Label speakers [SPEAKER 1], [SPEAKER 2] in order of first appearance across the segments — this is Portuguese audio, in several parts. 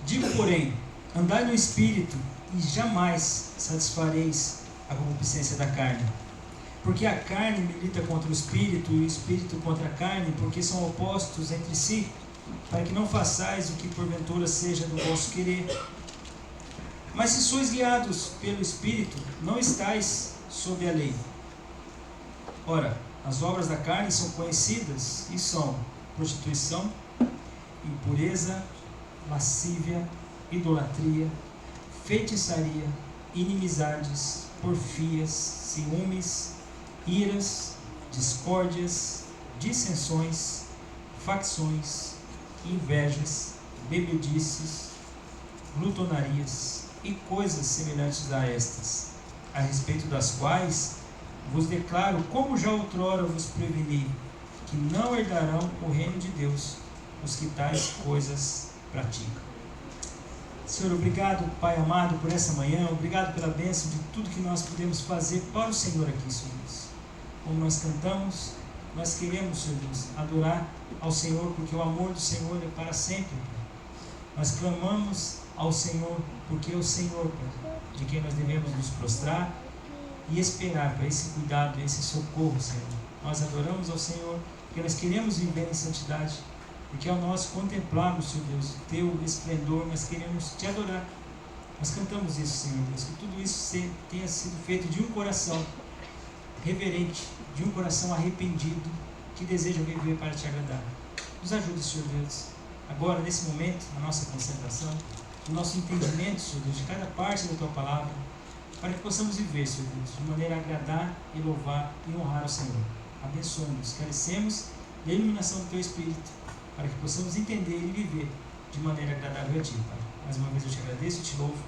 [SPEAKER 1] Digo, porém, andai no Espírito, e jamais satisfareis a concupiscência da carne. Porque a carne milita contra o Espírito, e o Espírito contra a carne, porque são opostos entre si, para que não façais o que porventura seja do vosso querer. Mas se sois guiados pelo Espírito, não estáis sob a lei. Ora, as obras da carne são conhecidas, e são prostituição, impureza, lascívia, idolatria, feitiçaria, inimizades, porfias, ciúmes, iras, discórdias, dissensões, facções, invejas, bebedices, glutonarias e coisas semelhantes a estas, a respeito das quais vos declaro, como já outrora vos preveni, que não herdarão o reino de Deus os que tais coisas praticam. Senhor, obrigado, Pai amado, por essa manhã, obrigado pela bênção de tudo que nós podemos fazer para o Senhor aqui, Senhor Deus. Como nós cantamos, nós queremos, Senhor Deus, adorar ao Senhor, porque o amor do Senhor é para sempre, Pai. Nós clamamos ao Senhor, porque é o Senhor, Pai, de quem nós devemos nos prostrar e esperar para esse cuidado, esse socorro, Senhor. Nós adoramos ao Senhor, porque nós queremos viver em santidade, porque ao nós contemplarmos, Senhor Deus, o Teu esplendor, nós queremos Te adorar. Nós cantamos isso, Senhor Deus, que tudo isso tenha sido feito de um coração reverente, de um coração arrependido, que deseja viver para Te agradar. Nos ajude, Senhor Deus, agora, nesse momento, na nossa concentração, no nosso entendimento, Senhor Deus, de cada parte da Tua palavra, para que possamos viver, Senhor Deus, de maneira a agradar e louvar e honrar ao Senhor. Abençoe-nos, carecemos da iluminação do Teu Espírito, para que possamos entender e viver de maneira agradável a Ti, Pai. Mais uma vez eu Te agradeço e Te louvo,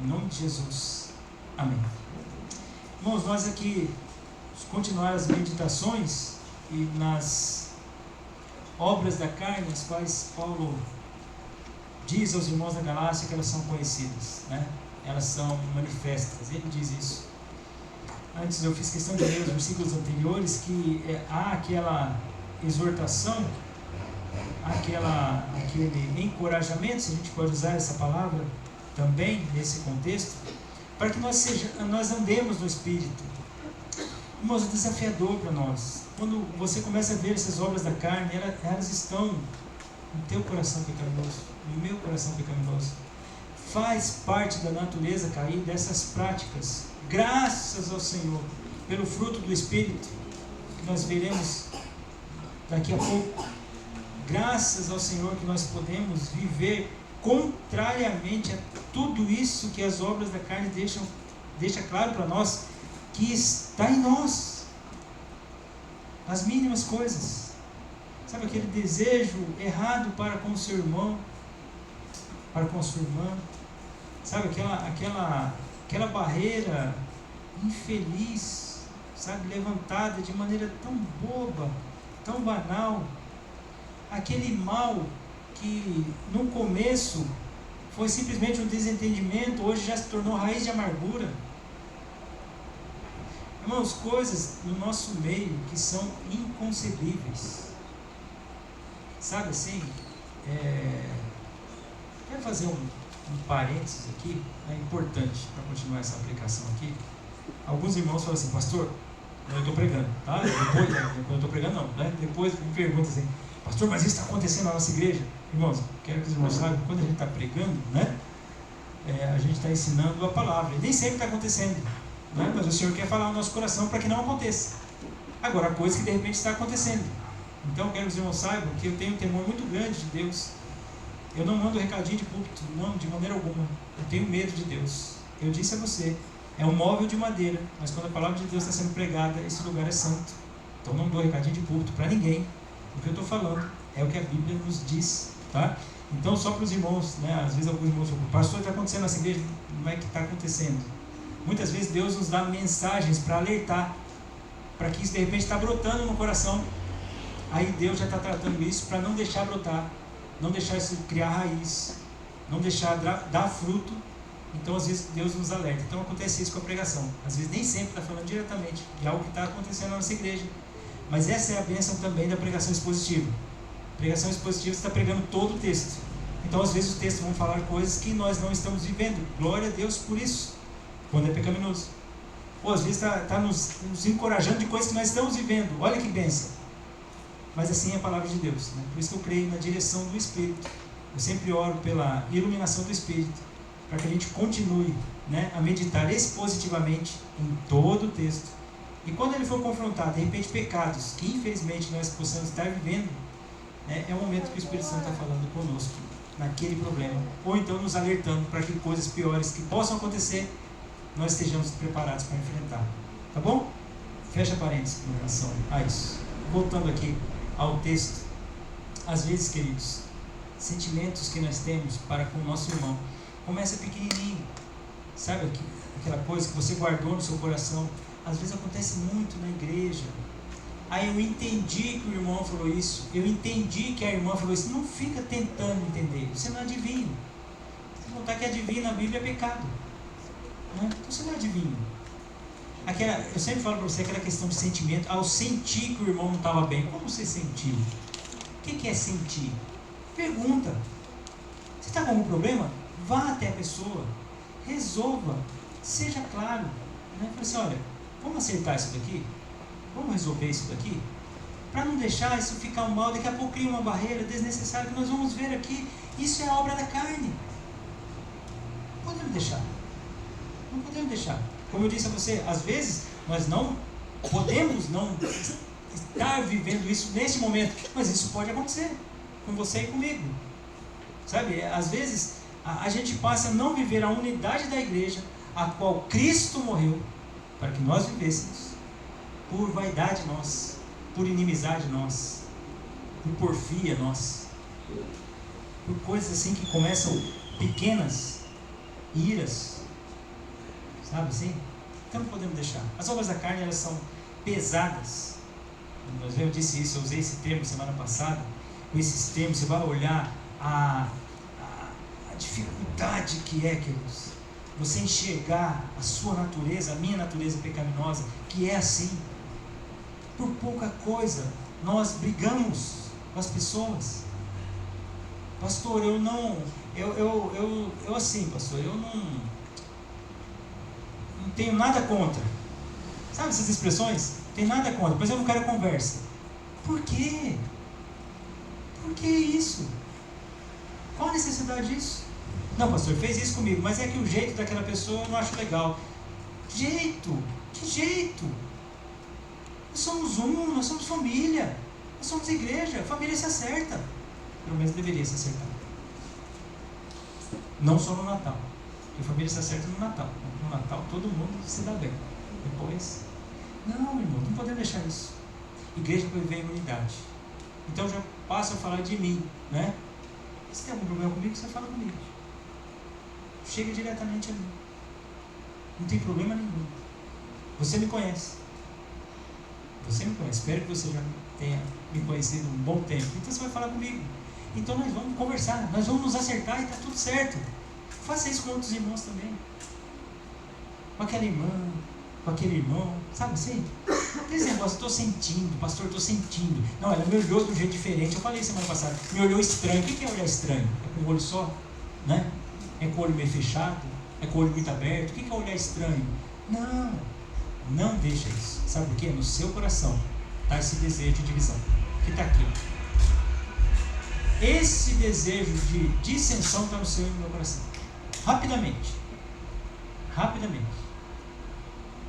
[SPEAKER 1] em nome de Jesus. Amém. Irmãos, nós aqui continuar as meditações e nas obras da carne, as quais Paulo diz aos irmãos da Galácia que elas são conhecidas, né? Elas são manifestas, ele diz isso. Antes eu fiz questão de ler os versículos anteriores, que há aquela exortação, aquele encorajamento, se a gente pode usar essa palavra também nesse contexto, para que nós andemos no Espírito. Irmãos, é desafiador para nós. Quando você começa a ver essas obras da carne, elas estão no teu coração pecaminoso, no meu coração pecaminoso. Faz parte da natureza cair dessas práticas. Graças ao Senhor, pelo fruto do Espírito, que nós veremos daqui a pouco. Graças ao Senhor que nós podemos viver contrariamente a tudo isso que as obras da carne deixa claro para nós, que está em nós. As mínimas coisas. Sabe, aquele desejo errado para com o seu irmão, para com a sua irmã. Sabe, aquela barreira infeliz, sabe, levantada de maneira tão boba, tão banal. Aquele mal que no começo foi simplesmente um desentendimento, hoje já se tornou raiz de amargura. Irmãos, coisas no nosso meio que são inconcebíveis. Sabe assim, quero fazer um parênteses aqui, é importante para continuar essa aplicação aqui. Alguns irmãos falam assim: pastor, eu estou pregando, tá? Depois eu estou pregando não, né? Depois me perguntam assim: pastor, mas isso está acontecendo na nossa igreja? Irmãos, quero que os irmãos saibam, quando a gente está pregando, né? A gente está ensinando a palavra, e nem sempre está acontecendo, né? Mas o Senhor quer falar no nosso coração para que não aconteça. Agora, coisa que de repente está acontecendo. Então, quero que os irmãos saibam que eu tenho um temor muito grande de Deus. Eu não mando recadinho de púlpito, não, de maneira alguma. Eu tenho medo de Deus. Eu disse a você, é um móvel de madeira, mas quando a palavra de Deus está sendo pregada, esse lugar é santo. Então, não dou recadinho de púlpito para ninguém. O que eu estou falando é o que a Bíblia nos diz, tá? Então, só para os irmãos, né? Às vezes alguns irmãos falam: pastor, está acontecendo nessa igreja? Não é que está acontecendo. Muitas vezes Deus nos dá mensagens para alertar, para que isso de repente está brotando no coração. Aí Deus já está tratando isso para não deixar brotar, não deixar isso criar raiz, não deixar dar fruto. Então, às vezes, Deus nos alerta. Então, acontece isso com a pregação. Às vezes, nem sempre está falando diretamente de algo que está acontecendo na nossa igreja. Mas essa é a bênção também da pregação expositiva. Pregação expositiva, você está pregando todo o texto. Então às vezes o texto vai falar coisas que nós não estamos vivendo. Glória a Deus por isso, quando é pecaminoso. Ou às vezes está nos encorajando de coisas que nós estamos vivendo. Olha que bênção. Mas assim é a palavra de Deus, né? Por isso que eu creio na direção do Espírito. Eu sempre oro pela iluminação do Espírito, para que a gente continue, né, a meditar expositivamente em todo o texto. E quando ele for confrontado, de repente, pecados que infelizmente nós possamos estar vivendo, né, é o momento que o Espírito Santo está falando conosco naquele problema, ou então nos alertando para que coisas piores que possam acontecer, nós estejamos preparados para enfrentar. Tá bom? Fecha parênteses com relação a isso. Voltando aqui ao texto, às vezes, queridos, sentimentos que nós temos para com o nosso irmão começa pequenininho, sabe, aquela coisa que você guardou no seu coração. Às vezes acontece muito na igreja. Aí eu entendi que o irmão falou isso, eu entendi que a irmã falou isso. Não fica tentando entender, você não é adivinho. Se contar que adivinho na Bíblia é pecado, né? Então você não é adivinho. Eu sempre falo para você aquela questão de sentimento. Ao sentir que o irmão não estava bem, como você sentiu? O que é sentir? Pergunta. Você está com algum problema? Vá até a pessoa, resolva, seja claro, né? Fala assim, olha, vamos acertar isso daqui? Vamos resolver isso daqui? Para não deixar isso ficar mal, daqui a pouco cria uma barreira desnecessária que nós vamos ver aqui. Isso é a obra da carne. Não podemos deixar. Não podemos deixar. Como eu disse a você, às vezes nós não podemos não estar vivendo isso nesse momento, mas isso pode acontecer com você e comigo. Sabe, às vezes a gente passa a não viver a unidade da igreja, a qual Cristo morreu para que nós vivêssemos, por vaidade nossa, por inimizade nossa, por porfia nossa, por coisas assim que começam pequenas, iras, sabe assim? Então não podemos deixar. As obras da carne, elas são pesadas. Eu disse isso, eu usei esse termo semana passada. Com esses termos, você vai olhar a dificuldade que é, queridos, você enxergar a sua natureza, a minha natureza pecaminosa, que é assim. Por pouca coisa nós brigamos com as pessoas. Pastor, assim, pastor, eu não tenho nada contra. Sabe essas expressões? Tem nada contra, mas eu não quero conversa. Por quê? Por que isso? Qual a necessidade disso? Não, pastor, fez isso comigo, mas é que o jeito daquela pessoa eu não acho legal. Jeito? Que jeito? Nós somos nós somos família, nós somos igreja, a família se acerta. Pelo menos deveria se acertar. Não só no Natal, porque a família se acerta no Natal. No Natal todo mundo se dá bem. Depois, não, irmão, não podemos deixar isso. Igreja para viver em unidade. Então já passo a falar de mim, né? Se tem algum problema comigo, você fala comigo. Chega diretamente a mim. Não tem problema nenhum. Você me conhece. Você me conhece. Espero que você já tenha me conhecido um bom tempo. Então você vai falar comigo. Então nós vamos conversar. Nós vamos nos acertar e está tudo certo. Faça isso com outros irmãos também. Com aquela irmã, com aquele irmão. Sabe assim? Esse negócio, estou sentindo, pastor, estou sentindo. Não, ela me olhou de um jeito diferente. Eu falei semana passada. Me olhou estranho. O que é olhar estranho? É com o olho só? Né? É com o olho meio fechado? É com o olho muito aberto? O que é olhar estranho? Não deixa isso. Sabe por quê? No seu coração está esse desejo de divisão, que está aqui. Esse desejo de dissensão está no seu e no meu coração. Rapidamente.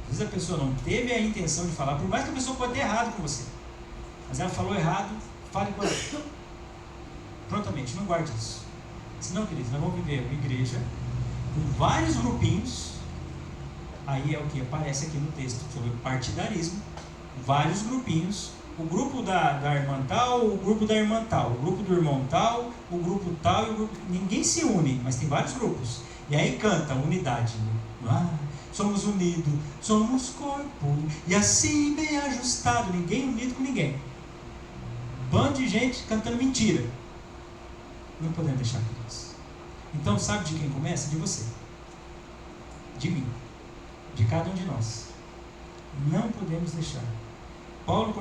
[SPEAKER 1] Às vezes a pessoa não teve a intenção de falar, por mais que a pessoa pode ter errado com você, mas ela falou errado, fale com ela. Prontamente, não guarde isso. Senão, queridos, nós vamos viver uma igreja com vários grupinhos. Aí é o que aparece aqui no texto sobre partidarismo. Vários grupinhos. O grupo da irmã tal, o grupo da irmã tal, o grupo do irmão tal, o grupo tal e o grupo... Ninguém se une, mas tem vários grupos. E aí canta unidade. Somos unidos, somos corpo, e assim bem ajustado. Ninguém unido com ninguém. Bando de gente cantando mentira. Não podemos deixar isso. Então sabe de quem começa? De você. De mim. De cada um de nós. Não podemos deixar. Paulo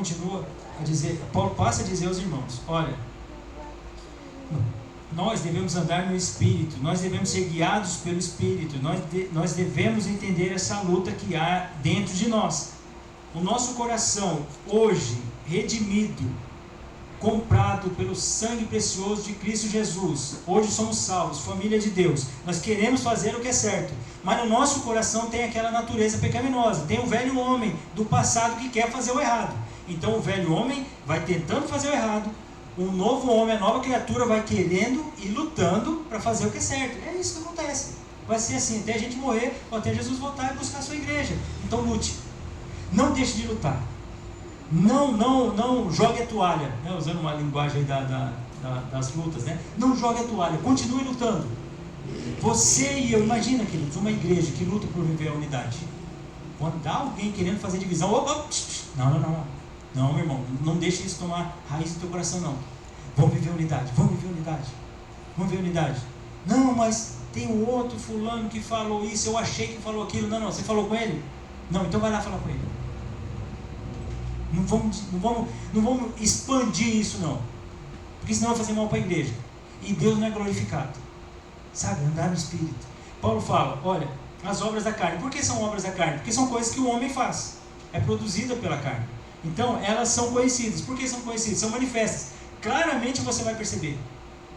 [SPEAKER 1] passa a dizer aos irmãos: olha, nós devemos andar no Espírito, nós devemos ser guiados pelo Espírito, nós devemos entender essa luta que há dentro de nós. O nosso coração, hoje, redimido, comprado pelo sangue precioso de Cristo Jesus, hoje somos salvos, família de Deus, nós queremos fazer o que é certo, mas no nosso coração tem aquela natureza pecaminosa, tem o velho homem do passado que quer fazer o errado. Então o velho homem vai tentando fazer o errado, o novo homem, a nova criatura vai querendo e lutando para fazer o que é certo. É isso que acontece, vai ser assim até a gente morrer, ou até Jesus voltar e buscar a sua igreja. Então lute, não deixe de lutar, não jogue a toalha, né? Usando uma linguagem das lutas, né? Não jogue a toalha, continue lutando. Você e eu, imagina, queridos, uma igreja que luta por viver a unidade. Quando dá alguém querendo fazer divisão, não, meu irmão, não deixe isso tomar raiz no teu coração, não. Vamos viver unidade, vamos viver unidade, vamos viver unidade. Não, mas tem um outro fulano que falou isso, eu achei que falou aquilo. Não, você falou com ele? Não, então vai lá falar com ele. Não vamos expandir isso, não, porque senão vai fazer mal para a igreja e Deus não é glorificado, sabe? Andar no Espírito. Paulo fala, olha, as obras da carne. Por que são obras da carne? Porque são coisas que o homem faz, é produzida pela carne. Então elas são conhecidas. Por que são conhecidas? São manifestas. Claramente você vai perceber,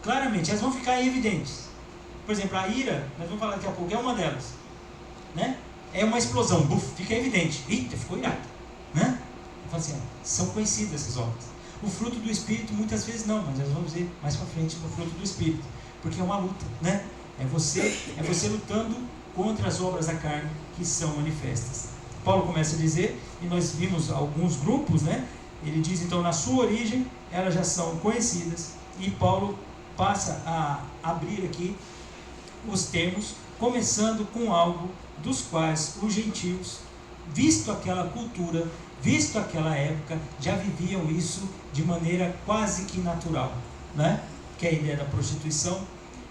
[SPEAKER 1] claramente, elas vão ficar evidentes. Por exemplo, a ira, nós vamos falar daqui a pouco, é uma delas, né? É uma explosão, fica evidente. Eita, ficou irado, né? Assim, são conhecidas essas obras. O fruto do Espírito muitas vezes não, mas nós vamos ver mais para frente no fruto do Espírito, porque é uma luta, né? É você lutando contra as obras da carne que são manifestas. Paulo começa a dizer, e nós vimos alguns grupos, né? Ele diz então, na sua origem elas já são conhecidas, e Paulo passa a abrir aqui os termos, começando com algo dos quais os gentios, visto aquela cultura, visto aquela época, já viviam isso de maneira quase que natural, né? Que é a ideia da prostituição,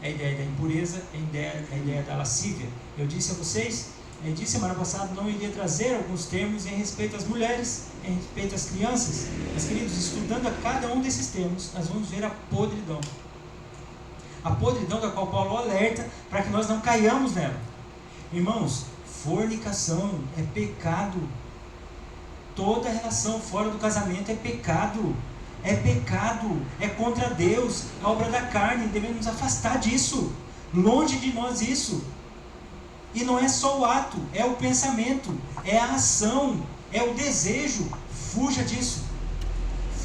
[SPEAKER 1] é a ideia da impureza, é a ideia da lascívia. Eu disse a vocês, disse semana passada, não iria trazer alguns termos em respeito às mulheres, em respeito às crianças. Mas, queridos, estudando a cada um desses termos, nós vamos ver a podridão da qual Paulo alerta para que nós não caiamos nela. Irmãos, fornicação é pecado. Toda relação fora do casamento é pecado, é contra Deus, a obra da carne, devemos nos afastar disso, longe de nós isso. E não é só o ato, é o pensamento, é a ação, é o desejo. Fuja disso,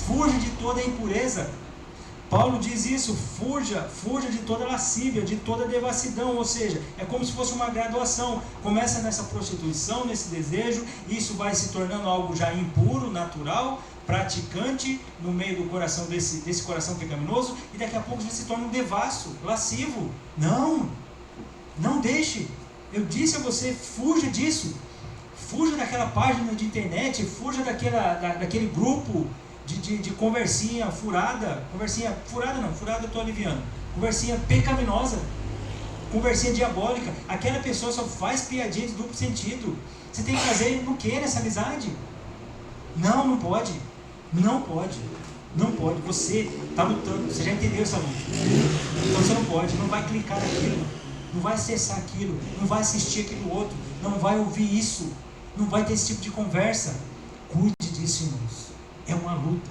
[SPEAKER 1] fuja de toda a impureza. Paulo diz isso, fuja de toda lascívia, de toda devassidão, ou seja, é como se fosse uma graduação. Começa nessa prostituição, nesse desejo, isso vai se tornando algo já impuro, natural, praticante, no meio do coração desse coração pecaminoso, e daqui a pouco já se torna um devasso, lascivo. Não deixe. Eu disse a você, fuja disso. Fuja daquela página de internet, fuja daquele grupo de conversinha furada. Furada eu estou aliviando. Conversinha pecaminosa, conversinha diabólica. Aquela pessoa só faz piadinha de duplo sentido. Você tem que fazer no que nessa amizade? Não pode. Você está lutando, você já entendeu essa luta. Então você não pode, não vai clicar naquilo, não vai acessar aquilo, não vai assistir aquilo outro, não vai ouvir isso, não vai ter esse tipo de conversa. Cuide disso, irmãos. É uma luta.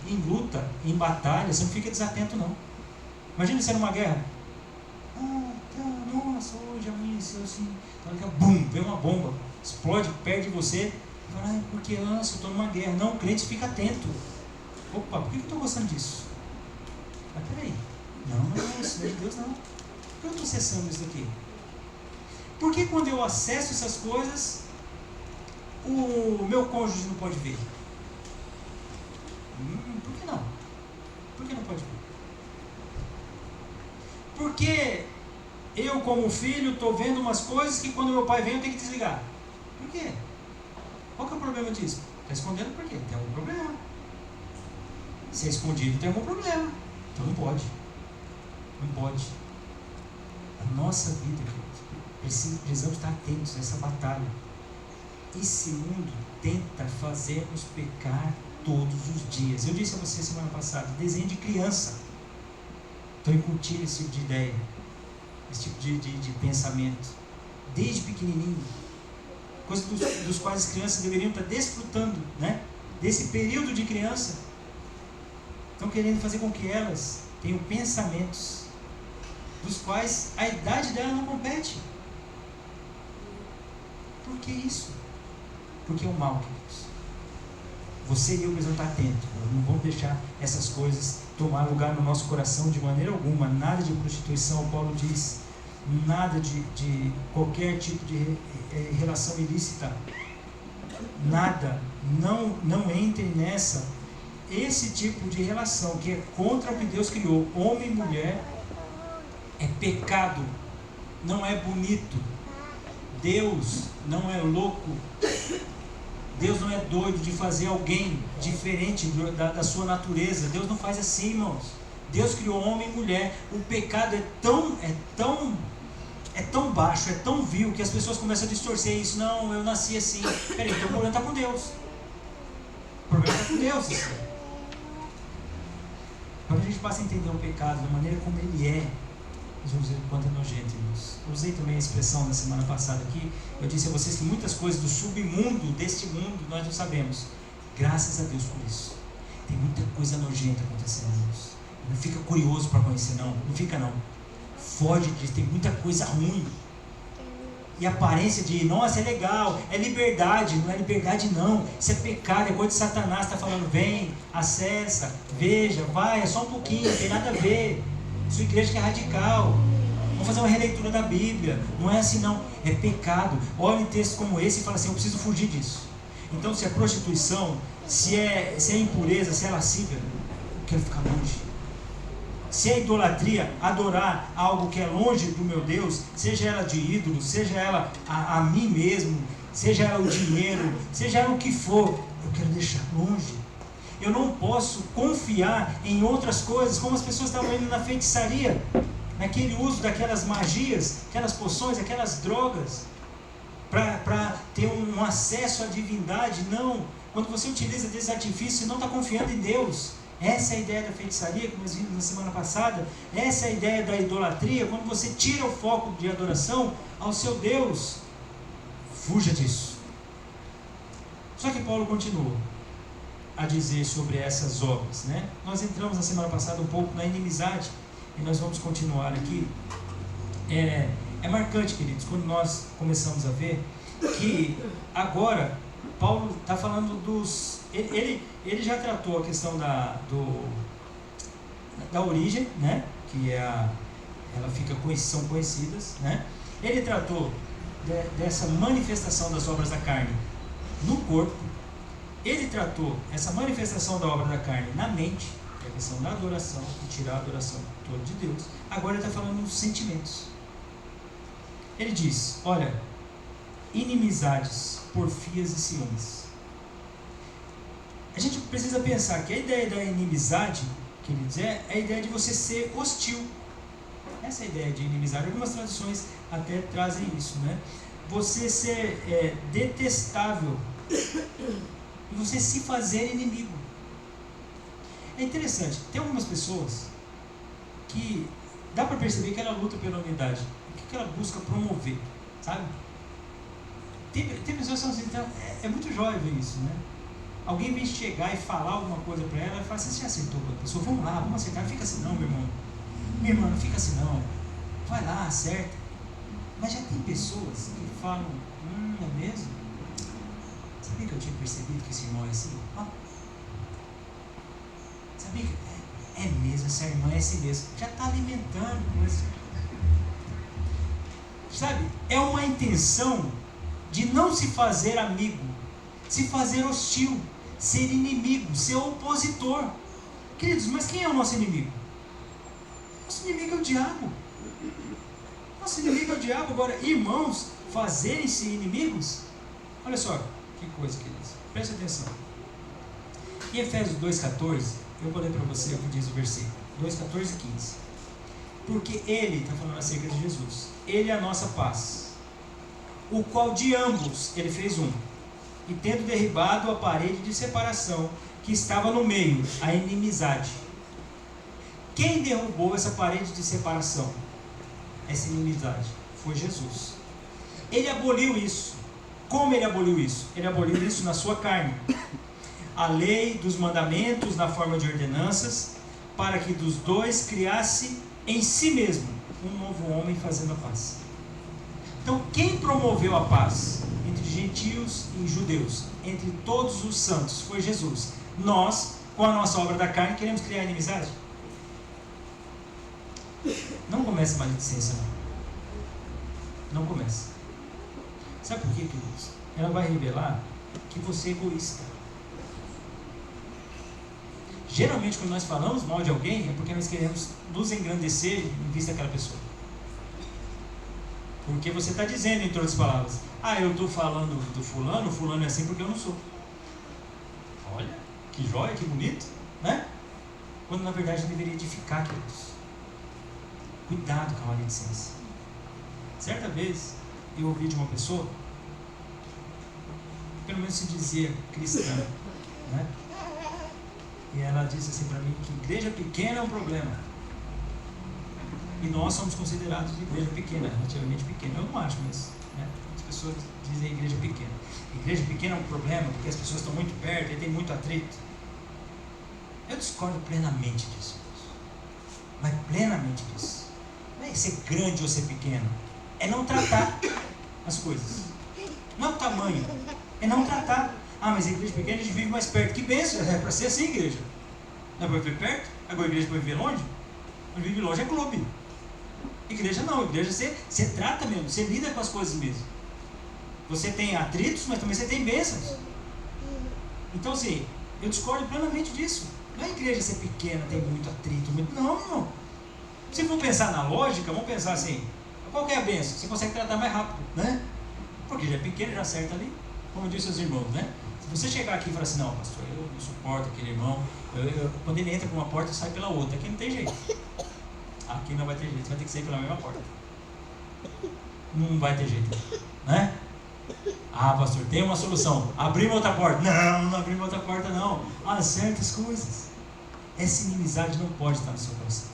[SPEAKER 1] Em luta, em batalha, você não fica desatento, não. Imagina você numa guerra. Nossa, hoje amanheceu assim. Bum, vem uma bomba, explode perto de você. Fala, porque eu estou numa guerra. Não, o crente fica atento. Opa, por que eu estou gostando disso? Mas peraí. Não é isso, não é de Deus, não. Por que eu estou acessando isso daqui? Por que quando eu acesso essas coisas, o meu cônjuge não pode ver? Por que não? Por que não pode ver? Porque eu, como filho, estou vendo umas coisas que quando meu pai vem eu tenho que desligar. Por quê? Qual que é o problema disso? Está escondendo por quê? Tem algum problema. Se é escondido, tem algum problema. Então não pode. A nossa vida, precisamos estar atentos a essa batalha. Esse mundo tenta fazer-nos pecar todos os dias. Eu disse a você semana passada, desenho de criança. Então incutir esse tipo de ideia, esse tipo de pensamento, desde pequenininho, coisas dos quais as crianças deveriam estar desfrutando, né? Desse período de criança. Estão querendo fazer com que elas tenham pensamentos dos quais a idade dela não compete. Por que isso? Porque é o mal, queridos. Você e eu precisamos estar atentos. Não vamos deixar essas coisas tomar lugar no nosso coração de maneira alguma. Nada de prostituição, Paulo diz. Nada de qualquer tipo de relação ilícita. Nada. Não entre nessa. Esse tipo de relação que é contra o que Deus criou, homem e mulher, é pecado. Não é bonito. Deus não é louco. Deus não é doido de fazer alguém diferente da sua natureza. Deus não faz assim, irmãos. Deus criou homem e mulher. O pecado é tão baixo, é tão vil, que as pessoas começam a distorcer isso. Não, eu nasci assim. Peraí, então o problema está com Deus. O problema está com Deus. Quando a gente passa a entender o pecado da maneira como ele é, nós vamos ver o quanto é nojento, irmãos. Eu usei também a expressão na semana passada aqui. Eu disse a vocês que muitas coisas do submundo, deste mundo, nós não sabemos. Graças a Deus por isso. Tem muita coisa nojenta acontecendo, irmãos. Não fica curioso para conhecer, não. Não fica, não. Foge disso. Tem muita coisa ruim. E a aparência de, nossa, é legal, é liberdade. Não é liberdade, não. Isso é pecado, é coisa de Satanás. Está falando, vem, acessa, veja, vai, é só um pouquinho, não tem nada a ver. Sua igreja que é radical. Vamos fazer uma releitura da Bíblia. Não é assim, não. É pecado. Olha em textos como esse e fala assim, eu preciso fugir disso. Então, se é prostituição, se é impureza, se é lascívia, eu quero ficar longe. Se é idolatria, adorar algo que é longe do meu Deus, seja ela de ídolo, seja ela a mim mesmo, seja ela o dinheiro, seja ela o que for, eu quero deixar longe. Eu não posso confiar em outras coisas, como as pessoas estavam indo na feitiçaria, naquele uso daquelas magias, aquelas poções, aquelas drogas, para ter um acesso à divindade. Não, quando você utiliza desses artifícios, você não está confiando em Deus. Essa é a ideia da feitiçaria, que nós vimos na semana passada. Essa é a ideia da idolatria, quando você tira o foco de adoração ao seu Deus. Fuja disso. Só que Paulo continua a dizer sobre essas obras, né? Nós entramos na semana passada um pouco na inimizade, e nós vamos continuar aqui. É marcante, queridos, quando nós começamos a ver que agora Paulo está falando dos... Ele já tratou a questão da origem, né? Que são conhecidas, né? Ele tratou dessa manifestação das obras da carne no corpo. Ele tratou essa manifestação da obra da carne na mente, que é a questão da adoração, e tirar a adoração toda de Deus. Agora ele está falando dos sentimentos. Ele diz, olha, inimizades, porfias e ciúmes. A gente precisa pensar que a ideia da inimizade, que ele diz, é a ideia de você ser hostil. Essa é a ideia de inimizade. Algumas traduções até trazem isso, né? Você ser detestável e você se fazer inimigo. É interessante, tem algumas pessoas que dá para perceber que ela luta pela unidade. O que ela busca promover, sabe? Tem pessoas que são assim, então, é muito jóia ver isso, né? Alguém vem chegar e falar alguma coisa para ela, ela fala assim, você já aceitou com a pessoa? Vamos lá, vamos aceitar. Não fica assim não, meu irmão. Minha irmã, não fica assim não. Vai lá, acerta. Mas já tem pessoas que falam, é mesmo? Sabia que eu tinha percebido que esse irmão é assim? Sabia que é mesmo, essa irmã é assim mesmo. Já está alimentando com isso. Sabe, é uma intenção de não se fazer amigo, se fazer hostil, ser inimigo, ser opositor. Queridos, mas quem é o nosso inimigo? Nosso inimigo é o diabo. Nosso inimigo é o diabo. Agora, irmãos, fazerem-se inimigos? Olha só, que coisa, queridos. Preste atenção. Em Efésios 2,14, eu vou ler para você o que diz o versículo. 2,14 e 15. Porque Ele, está falando acerca de Jesus, Ele é a nossa paz, o qual de ambos Ele fez um, e tendo derribado a parede de separação que estava no meio, a inimizade, Quem derrubou essa parede de separação? Essa inimizade? Foi Jesus. Ele aboliu isso. Como ele aboliu isso? Ele aboliu isso na sua carne. A lei dos mandamentos na forma de ordenanças, para que dos dois criasse em si mesmo um novo homem fazendo a paz. Então, quem promoveu a paz entre gentios e judeus, entre todos os santos, foi Jesus. Nós, com a nossa obra da carne, queremos criar inimizade? Não comece maledicência, não. Não comece. Sabe por quê, queridos? Ela vai revelar que você é egoísta. Geralmente, quando nós falamos mal de alguém, é porque nós queremos nos engrandecer em vista daquela pessoa. Porque você está dizendo, em todas as palavras, eu estou falando do fulano, o fulano é assim porque eu não sou. Olha, que joia, que bonito, né? Quando na verdade deveria edificar, queridos. Cuidado com a maledicência. Certa vez, eu ouvi de uma pessoa, pelo menos se dizia cristã, né? E ela disse assim para mim que igreja pequena é um problema. E nós somos considerados de igreja pequena, relativamente pequena. Eu não acho, mas né, as pessoas dizem igreja pequena. Igreja pequena é um problema porque as pessoas estão muito perto e tem muito atrito. Eu discordo plenamente disso. Mas plenamente disso. Não é ser grande ou ser pequeno. É não tratar as coisas. Não é o tamanho. É não tratar. Mas a igreja pequena a gente vive mais perto. Que bênção, é para ser assim, igreja. Não é para viver perto? Agora a igreja para viver longe? Mas viver longe é clube. Igreja não, igreja você trata mesmo, você lida com as coisas mesmo. Você tem atritos, mas também você tem bênçãos. Então assim, eu discordo plenamente disso. Não é a igreja ser pequena, tem muito atrito, não. Se for pensar na lógica, vamos pensar assim, qual que é a bênção? Você consegue tratar mais rápido, né? Porque já é pequeno, já acerta ali, como disse os irmãos, né? Se você chegar aqui e falar assim, não, pastor, eu não suporto aquele irmão, quando ele entra por uma porta, sai pela outra, aqui não tem jeito. Aqui não vai ter jeito, você vai ter que sair pela mesma porta. Não vai ter jeito, né? Pastor, tem uma solução. Abrir uma outra porta. Não abrir uma outra porta não. Há certas coisas. Essa inimizade não pode estar no seu coração.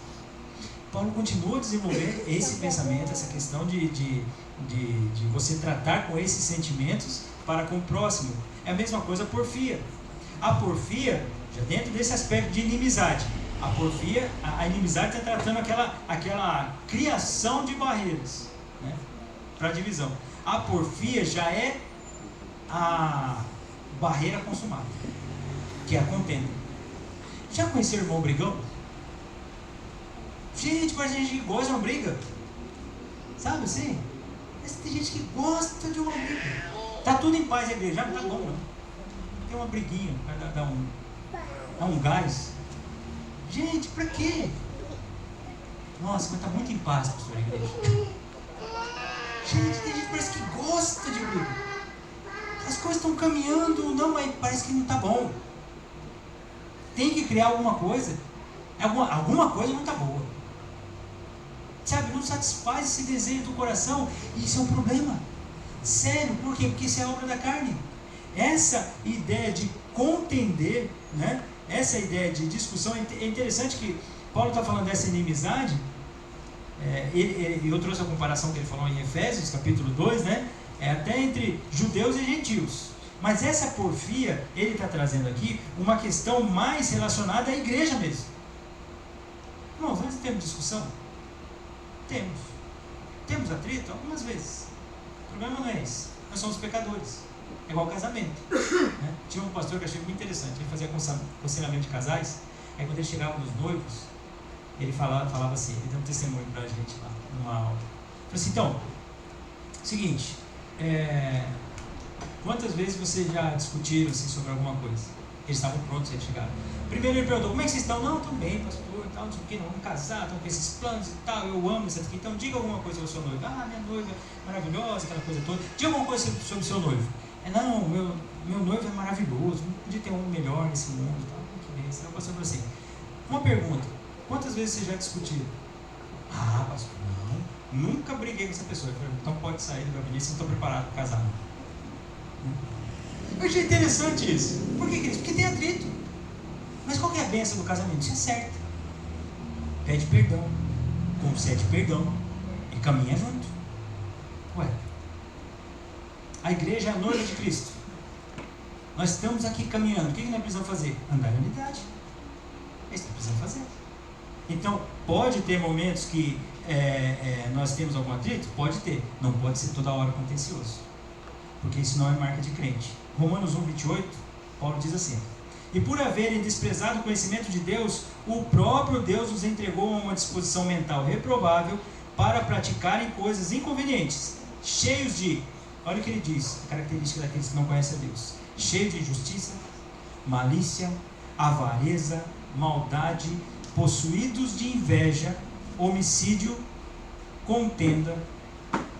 [SPEAKER 1] Paulo continua a desenvolver esse pensamento, essa questão de você tratar com esses sentimentos para com o próximo. É a mesma coisa a porfia. A porfia, já dentro desse aspecto de inimizade, a porfia, a inimizade está tratando aquela criação de barreiras, né, para a divisão. A porfia já é a barreira consumada, que é a contenda. Já conheceu o irmão brigão? Gente, parece gente que gosta de uma briga. Sabe assim? Mas tem gente que gosta de uma briga. Tá tudo em paz a igreja, já não tá bom, não. Tem uma briguinha, vai dar um gás. Gente, pra quê? Nossa, mas tá muito em paz, pastor, a igreja. Gente, tem gente que parece que gosta de briga. As coisas estão caminhando, não, mas parece que não tá bom. Tem que criar alguma coisa. Alguma coisa não tá boa. Sabe, não satisfaz esse desejo do coração. E isso é um problema. Sério, por quê? Porque isso é obra da carne. Essa ideia de contender, né? Essa ideia de discussão, é interessante que Paulo está falando dessa inimizade, eu trouxe a comparação que ele falou em Efésios, capítulo 2, né? Até entre judeus e gentios. Mas essa porfia, ele está trazendo aqui uma questão mais relacionada à igreja mesmo. Irmãos, nós temos discussão? Temos. Temos atrito? Algumas vezes. O problema não é esse. Nós somos pecadores. É igual casamento, né? Tinha um pastor que eu achei muito interessante. Ele fazia aconselhamento de casais. Aí quando ele chegava nos noivos, ele falava assim, ele deu um testemunho pra gente lá, numa aula. Ele falou assim, então, seguinte, quantas vezes vocês já discutiram assim, sobre alguma coisa? Eles estavam prontos, eles chegaram. Primeiro ele perguntou, como é que vocês estão? Não, tudo bem, pastor, tal, não sei o que, vamos casar, estamos com esses planos e tal, eu amo isso aqui. Então diga alguma coisa sobre o seu noivo. Minha noiva é maravilhosa, aquela coisa toda. Diga alguma coisa sobre o seu noivo. Não, meu noivo é maravilhoso, não podia ter um melhor nesse mundo. Tal. Que bem. Senão o pastor falou assim, uma pergunta, quantas vezes vocês já discutiram? Pastor, não, nunca briguei com essa pessoa. Eu falei, então pode sair do gabinete, se não estou preparado para casar. Eu achei interessante isso. Por que isso? Porque tem atrito. Mas qual que é a bênção do casamento? Isso é certo. pede perdão, concede perdão e caminha junto. Ué, a igreja é a noiva de Cristo. Nós estamos aqui caminhando. O que nós precisamos fazer? Andar em unidade. É isso que precisamos fazer. Então, pode ter momentos que nós temos algum atrito? Pode ter. Não pode ser toda hora contencioso, porque isso não é marca de crente. Romanos 1:28, Paulo diz assim: e por haverem desprezado o conhecimento de Deus, o próprio Deus os entregou a uma disposição mental reprovável para praticarem coisas inconvenientes, cheios de, olha o que ele diz, a característica daqueles que não conhecem a Deus: cheio de injustiça, malícia, avareza, maldade, possuídos de inveja, homicídio, contenda,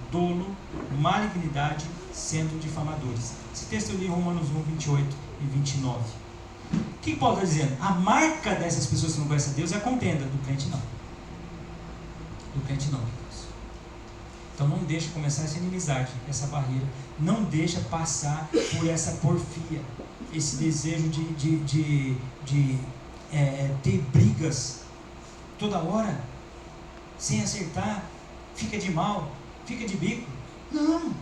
[SPEAKER 1] dolo, malignidade, sendo difamadores. Esse texto eu li em Romanos 1:28 e 29. O que Paulo está dizendo? A marca dessas pessoas que não conhecem a Deus é a contenda. Do crente não. Do crente não. Então não deixa começar essa inimizade, essa barreira. Não deixa passar por essa porfia, esse desejo de ter brigas toda hora, sem acertar, fica de mal, fica de bico. Não.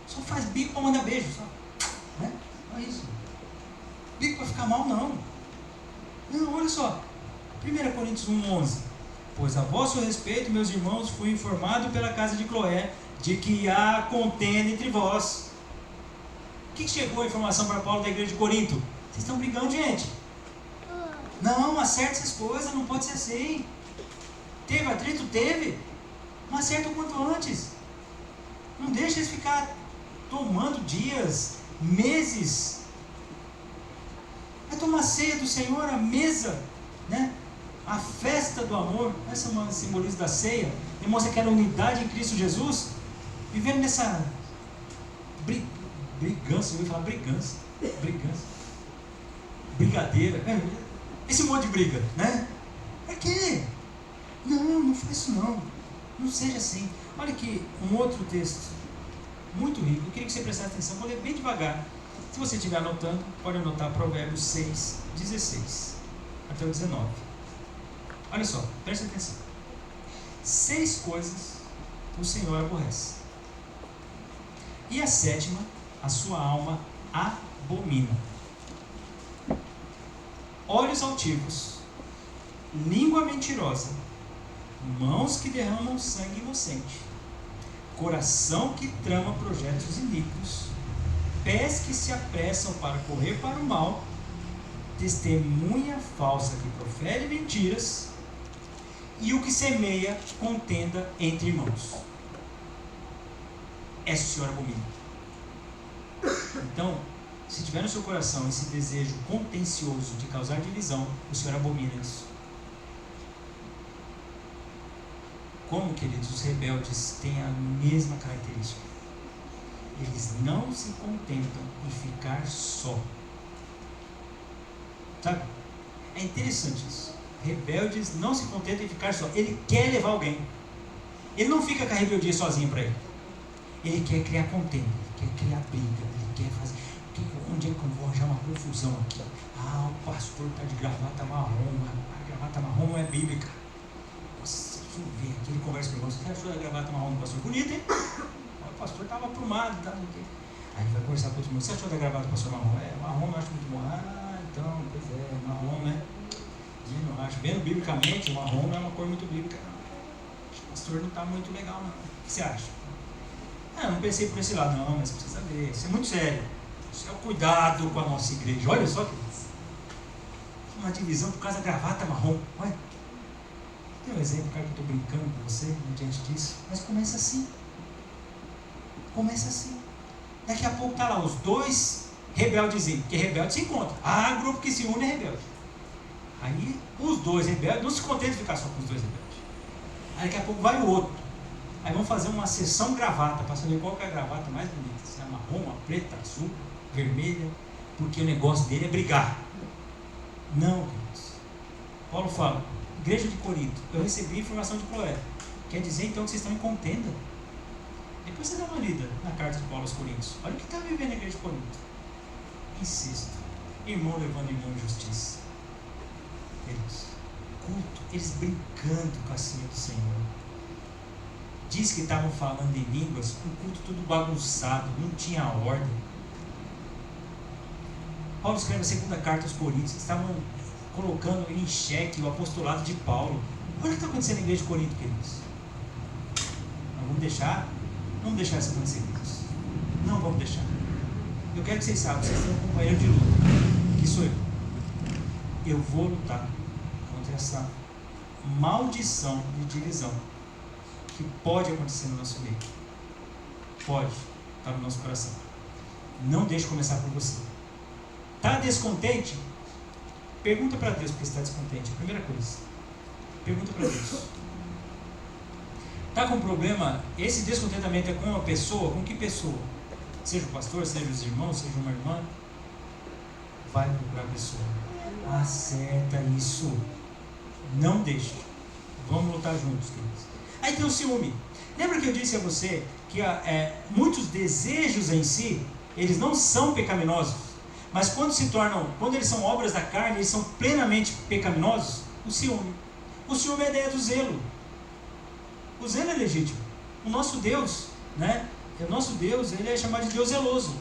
[SPEAKER 1] Só faz bico para mandar beijo, só. Né? Não é isso. Bico para ficar mal, não. Não, olha só. 1 Coríntios 1:11. Pois a vosso respeito, meus irmãos, fui informado pela casa de Cloé de que há contenda entre vós. O que chegou a informação para Paulo da igreja de Corinto? Vocês estão brigando, gente. Não, acerta essas coisas, não pode ser assim. Teve atrito? Teve. Mas acerta o quanto antes. Não deixa eles ficar tomando dias, meses. Vai tomar ceia do Senhor, a mesa, né? A festa do amor. Essa é uma simbolismo da ceia. Demonstra aquela unidade em Cristo Jesus. Vivendo nessa brigança, eu ia falar brigança. Brigadeira. Esse monte de briga, né? Pra quê? Não faz isso não. Não seja assim. Olha aqui, um outro texto muito rico. Eu queria que você prestasse atenção. Vou ler bem devagar. Se você estiver anotando, pode anotar Provérbios 6:16 até o 19. Olha só, preste atenção. 6 coisas o Senhor aborrece, e a 7ª a sua alma abomina: olhos altivos, língua mentirosa, mãos que derramam sangue inocente, coração que trama projetos iníquos, pés que se apressam para correr para o mal, testemunha falsa que profere mentiras, e o que semeia contenda entre irmãos. Essa o Senhor abomina. Então, se tiver no seu coração esse desejo contencioso de causar divisão, o Senhor abomina isso. Como, queridos, os rebeldes têm a mesma característica. Eles não se contentam em ficar só. Sabe? É interessante isso. Rebeldes não se contentam em ficar só. Ele quer levar alguém. Ele não fica com a rebeldia sozinho para ele. Ele quer criar contenda, ele quer criar briga, ele quer fazer. Onde é que eu vou arranjar uma confusão aqui? Ah, o pastor está de gravata marrom. A gravata marrom não é bíblica. Nossa, deixa eu ver aqui. Ele conversa com o irmão. Você achou a gravata marrom do pastor? Bonita, hein? O pastor estava aprumado. Tá? Aí ele vai conversar com o outro irmão. Você achou da gravata do pastor marrom? Marrom eu acho muito bom. Ah, então, pois é, marrom, né? Eu não acho. Vendo biblicamente, o marrom não é uma cor muito bíblica. Acho que o pastor não está muito legal, não. O que você acha? Não pensei por esse lado, não, mas precisa ver. Isso é muito sério. Isso é o cuidado com a nossa igreja. Olha só que uma divisão por causa da gravata marrom. Olha. Tem um exemplo, cara, que eu estou brincando com você diante disso. Mas começa assim. Começa assim. Daqui a pouco tá lá os dois rebeldezinhos. Porque rebelde se encontra. Ah, grupo que se une é rebelde. Aí os dois rebeldes não se contentam de ficar só com os dois rebeldes. Aí daqui a pouco vai o outro. Aí vamos fazer uma sessão gravata, para saber qual que é a gravata mais bonita. Se é marrom, uma preta, azul, vermelha. Porque o negócio dele é brigar. Não, queridos. Paulo fala, igreja de Corinto, eu recebi informação de Cloé. Quer dizer então que vocês estão em contenda? Depois você dá uma lida na carta de Paulo aos Coríntios. Olha o que está vivendo a igreja de Corinto. Insisto. Irmão levando irmão em justiça. Queridos, culto, eles brincando com a ceia do Senhor. Diz que estavam falando em línguas, o culto tudo bagunçado, não tinha ordem. Paulo escreve a segunda carta aos Coríntios, estavam colocando em xeque o apostolado de Paulo. Olha o que está acontecendo na igreja de Corinto, queridos. Não vamos deixar isso acontecer, queridos. Não vamos deixar. Eu quero que vocês saibam, vocês têm um companheiro de luta, que sou eu. Eu vou lutar contra essa maldição de divisão que pode acontecer no nosso meio. Pode estar no nosso coração. Não deixe começar por você. Está descontente? Pergunta para Deus porque está descontente. A primeira coisa. Pergunta para Deus. Está com problema? Esse descontentamento é com uma pessoa? Com que pessoa? Seja o pastor, seja os irmãos, seja uma irmã. Vai procurar a pessoa. Acerta isso. Não deixe. Vamos lutar juntos, queridos. Aí tem o ciúme. Lembra que eu disse a você que muitos desejos em si, eles não são pecaminosos, mas quando eles são obras da carne, eles são plenamente pecaminosos. O ciúme é a ideia do zelo. O zelo é legítimo. O nosso Deus, né? O nosso Deus, ele é chamado de Deus zeloso.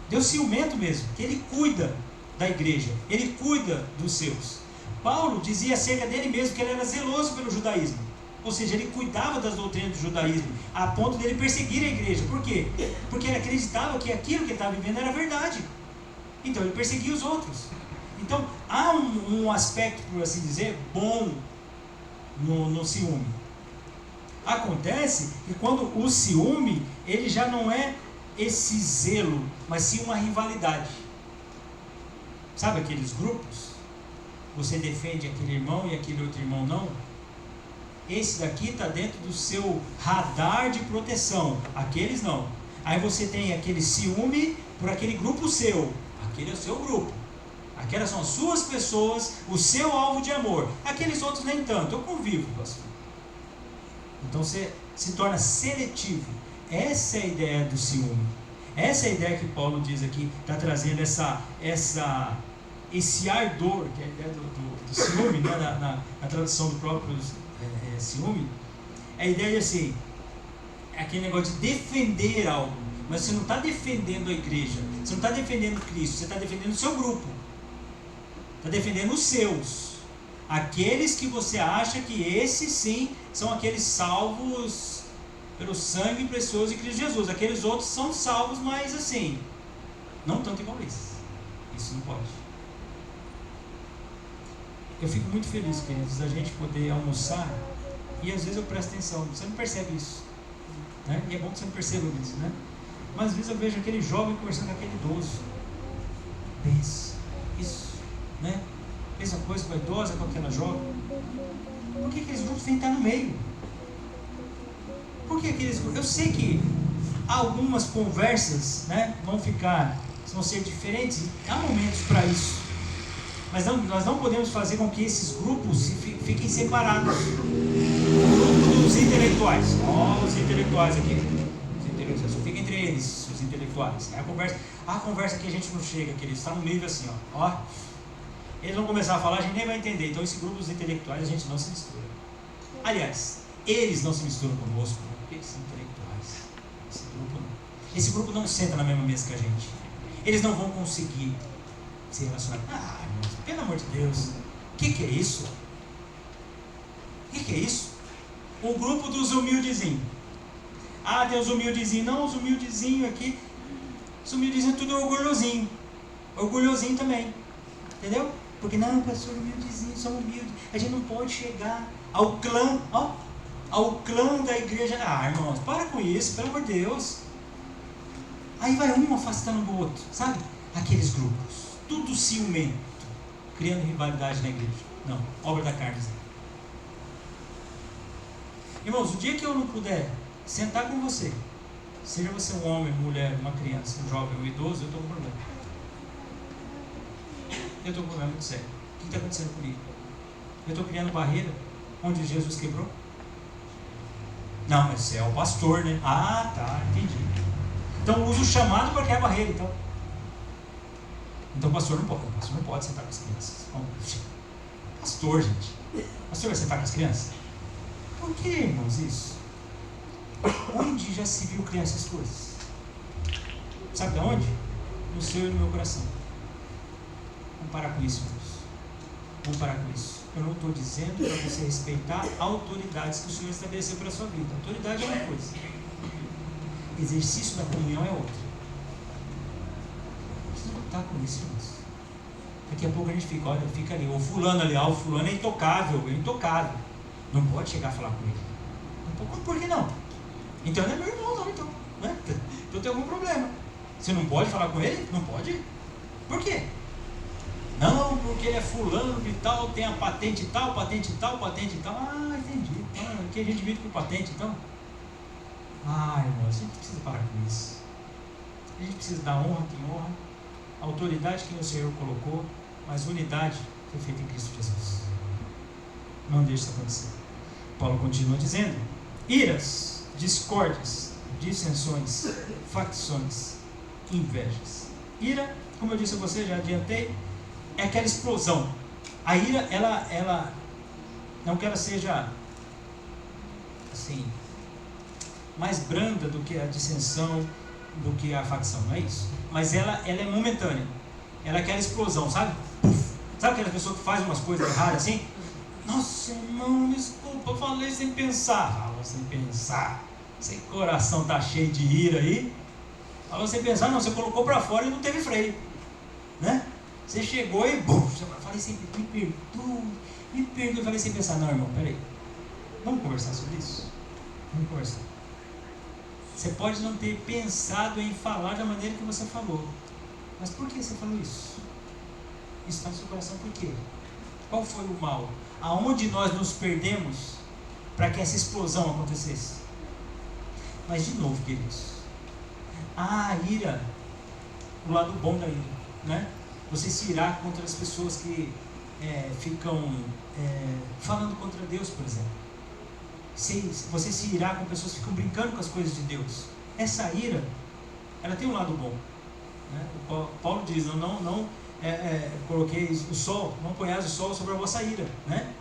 [SPEAKER 1] Deus ciumento mesmo, que ele cuida da igreja, ele cuida dos seus. Paulo dizia acerca dele mesmo que ele era zeloso pelo judaísmo. Ou seja, ele cuidava das doutrinas do judaísmo, a ponto dele perseguir a igreja. Por quê? Porque ele acreditava que aquilo que ele estava vivendo era verdade. Então ele perseguia os outros. Então há um aspecto, por assim dizer, bom no ciúme. Acontece que quando o ciúme, ele já não é esse zelo, mas sim uma rivalidade. Sabe aqueles grupos? Você defende aquele irmão e aquele outro irmão não? Esse daqui está dentro do seu radar de proteção, aqueles não. Aí você tem aquele ciúme por aquele grupo seu, aquele é o seu grupo, aquelas são as suas pessoas, o seu alvo de amor, aqueles outros nem tanto, eu convivo, pastor. Então você se torna seletivo. Essa é a ideia do ciúme, essa é a ideia que Paulo diz aqui, está trazendo esse ardor, que é a ideia do ciúme, né? na tradução do próprio ciúme, é a ideia de assim, é aquele negócio de defender algo, mas você não está defendendo a igreja, você não está defendendo Cristo, você está defendendo o seu grupo, está defendendo os seus, aqueles que você acha que esses sim são aqueles salvos pelo sangue precioso de Cristo Jesus, aqueles outros são salvos, mas assim, não tanto igual esses. Isso não pode. Eu fico muito feliz, queridos, da gente poder almoçar, e às vezes eu presto atenção, você não percebe isso, né? E é bom que você não perceba isso, né? Mas às vezes eu vejo aquele jovem conversando com aquele idoso. Pensa, isso, né? Mesma coisa com a idosa, com aquela jovem. Por que aqueles grupos têm que estar no meio? Por que aqueles grupos? Eu sei que algumas conversas, né, vão ser diferentes, e há momentos para isso. Mas nós não podemos fazer com que esses grupos fiquem separados. O grupo dos intelectuais. Os intelectuais aqui. Os intelectuais. Só fica entre eles, os intelectuais. A conversa que a gente não chega, que eles estão no nível assim, ó. Eles vão começar a falar, a gente nem vai entender. Então esse grupo dos intelectuais a gente não se mistura. Aliás, eles não se misturam conosco, porque eles são intelectuais. Esse grupo não senta na mesma mesa que a gente. Eles não vão conseguir se relacionar. Irmãos, pelo amor de Deus, o que é isso? O que é isso? O grupo dos humildezinhos. Tem os humildezinhos. Não, os humildezinhos aqui, os humildezinhos tudo orgulhosinho. Orgulhosinho também. Entendeu? Porque não, pastor, humildezinho, são humildes. A gente não pode chegar ao clã, ao clã da igreja. Irmãos, para com isso, pelo amor de Deus. Aí vai um afastando do outro, sabe? Aqueles grupos. Tudo ciumento, criando rivalidade na igreja. Não, obra da carne. Irmãos, o dia que eu não puder sentar com você, seja você um homem, mulher, uma criança, um jovem, um idoso, eu estou com problema. Eu estou com um problema muito sério. O que está acontecendo comigo? Eu estou criando barreira onde Jesus quebrou? Não, mas você é o pastor, né? Tá, entendi. Então usa o chamado para criar barreira, então. Então o pastor não pode sentar com as crianças. Pastor, gente. Pastor vai sentar com as crianças? Por que, irmãos, isso? Onde já se viu criar essas coisas? Sabe de onde? No seu e no meu coração. Vamos parar com isso, irmãos. Vamos parar com isso. Eu não estou dizendo para você respeitar autoridades que o Senhor estabeleceu para a sua vida. Autoridade é uma coisa. Exercício da comunhão é outra. Precisa lutar com isso, irmãos. Daqui a pouco a gente fica, olha, fica ali, o fulano ali, o fulano é intocável. Não pode chegar a falar com ele. Por que não? Então não é meu irmão não, então. Né? Então tem algum problema. Você não pode falar com ele? Não pode? Por quê? Não, porque ele é fulano e tal, tem a patente tal. Ah, entendi. Então, aqui a gente vive por patente, então. Ah, irmão, a gente precisa parar com isso. A gente precisa dar honra a quem honra, autoridade que o Senhor colocou, mas unidade foi feita em Cristo Jesus. Não deixe isso acontecer. Paulo continua dizendo: iras, discórdias, dissensões, facções, invejas. Ira, como eu disse a você, já adiantei, é aquela explosão. A ira, ela não que ela seja assim mais branda do que a dissensão, do que a facção, não é isso? Mas ela é momentânea. Ela é aquela explosão, sabe? Sabe aquela pessoa que faz umas coisas erradas assim? Nossa, irmão, desculpa, eu falei sem pensar. Fala sem pensar. Seu coração tá cheio de ira aí. Fala sem pensar, não, você colocou para fora e não teve freio, né? Você chegou e bum, falei sem, me perdoe, falei sem pensar. Não, irmão, peraí, vamos conversar sobre isso? Vamos conversar. Você pode não ter pensado em falar da maneira que você falou, mas por que você falou isso? Isso está no seu coração por quê? Qual foi o mal? Aonde nós nos perdemos para que essa explosão acontecesse? Mas de novo, queridos, a ira, o lado bom da ira, né? Você se irar contra as pessoas que ficam falando contra Deus, por exemplo. Você se irar com pessoas que ficam brincando com as coisas de Deus. Essa ira, ela tem um lado bom, né? O Paulo diz, coloquei o sol, não ponhais o sol sobre a vossa ira, né?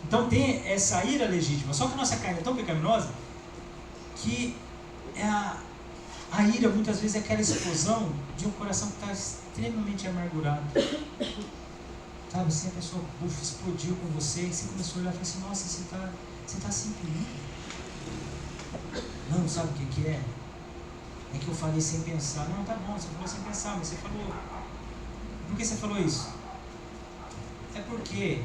[SPEAKER 1] Então tem essa ira legítima, só que a nossa carne é tão pecaminosa que a ira muitas vezes é aquela explosão de um coração que está extremamente amargurado. Sabe, assim, a pessoa explodiu com você e você começou a olhar e falou assim: nossa, você está assim comigo? Não, sabe o que é? É que eu falei sem pensar. Não, tá bom, você falou sem pensar, mas você falou. Por que você falou isso? É porque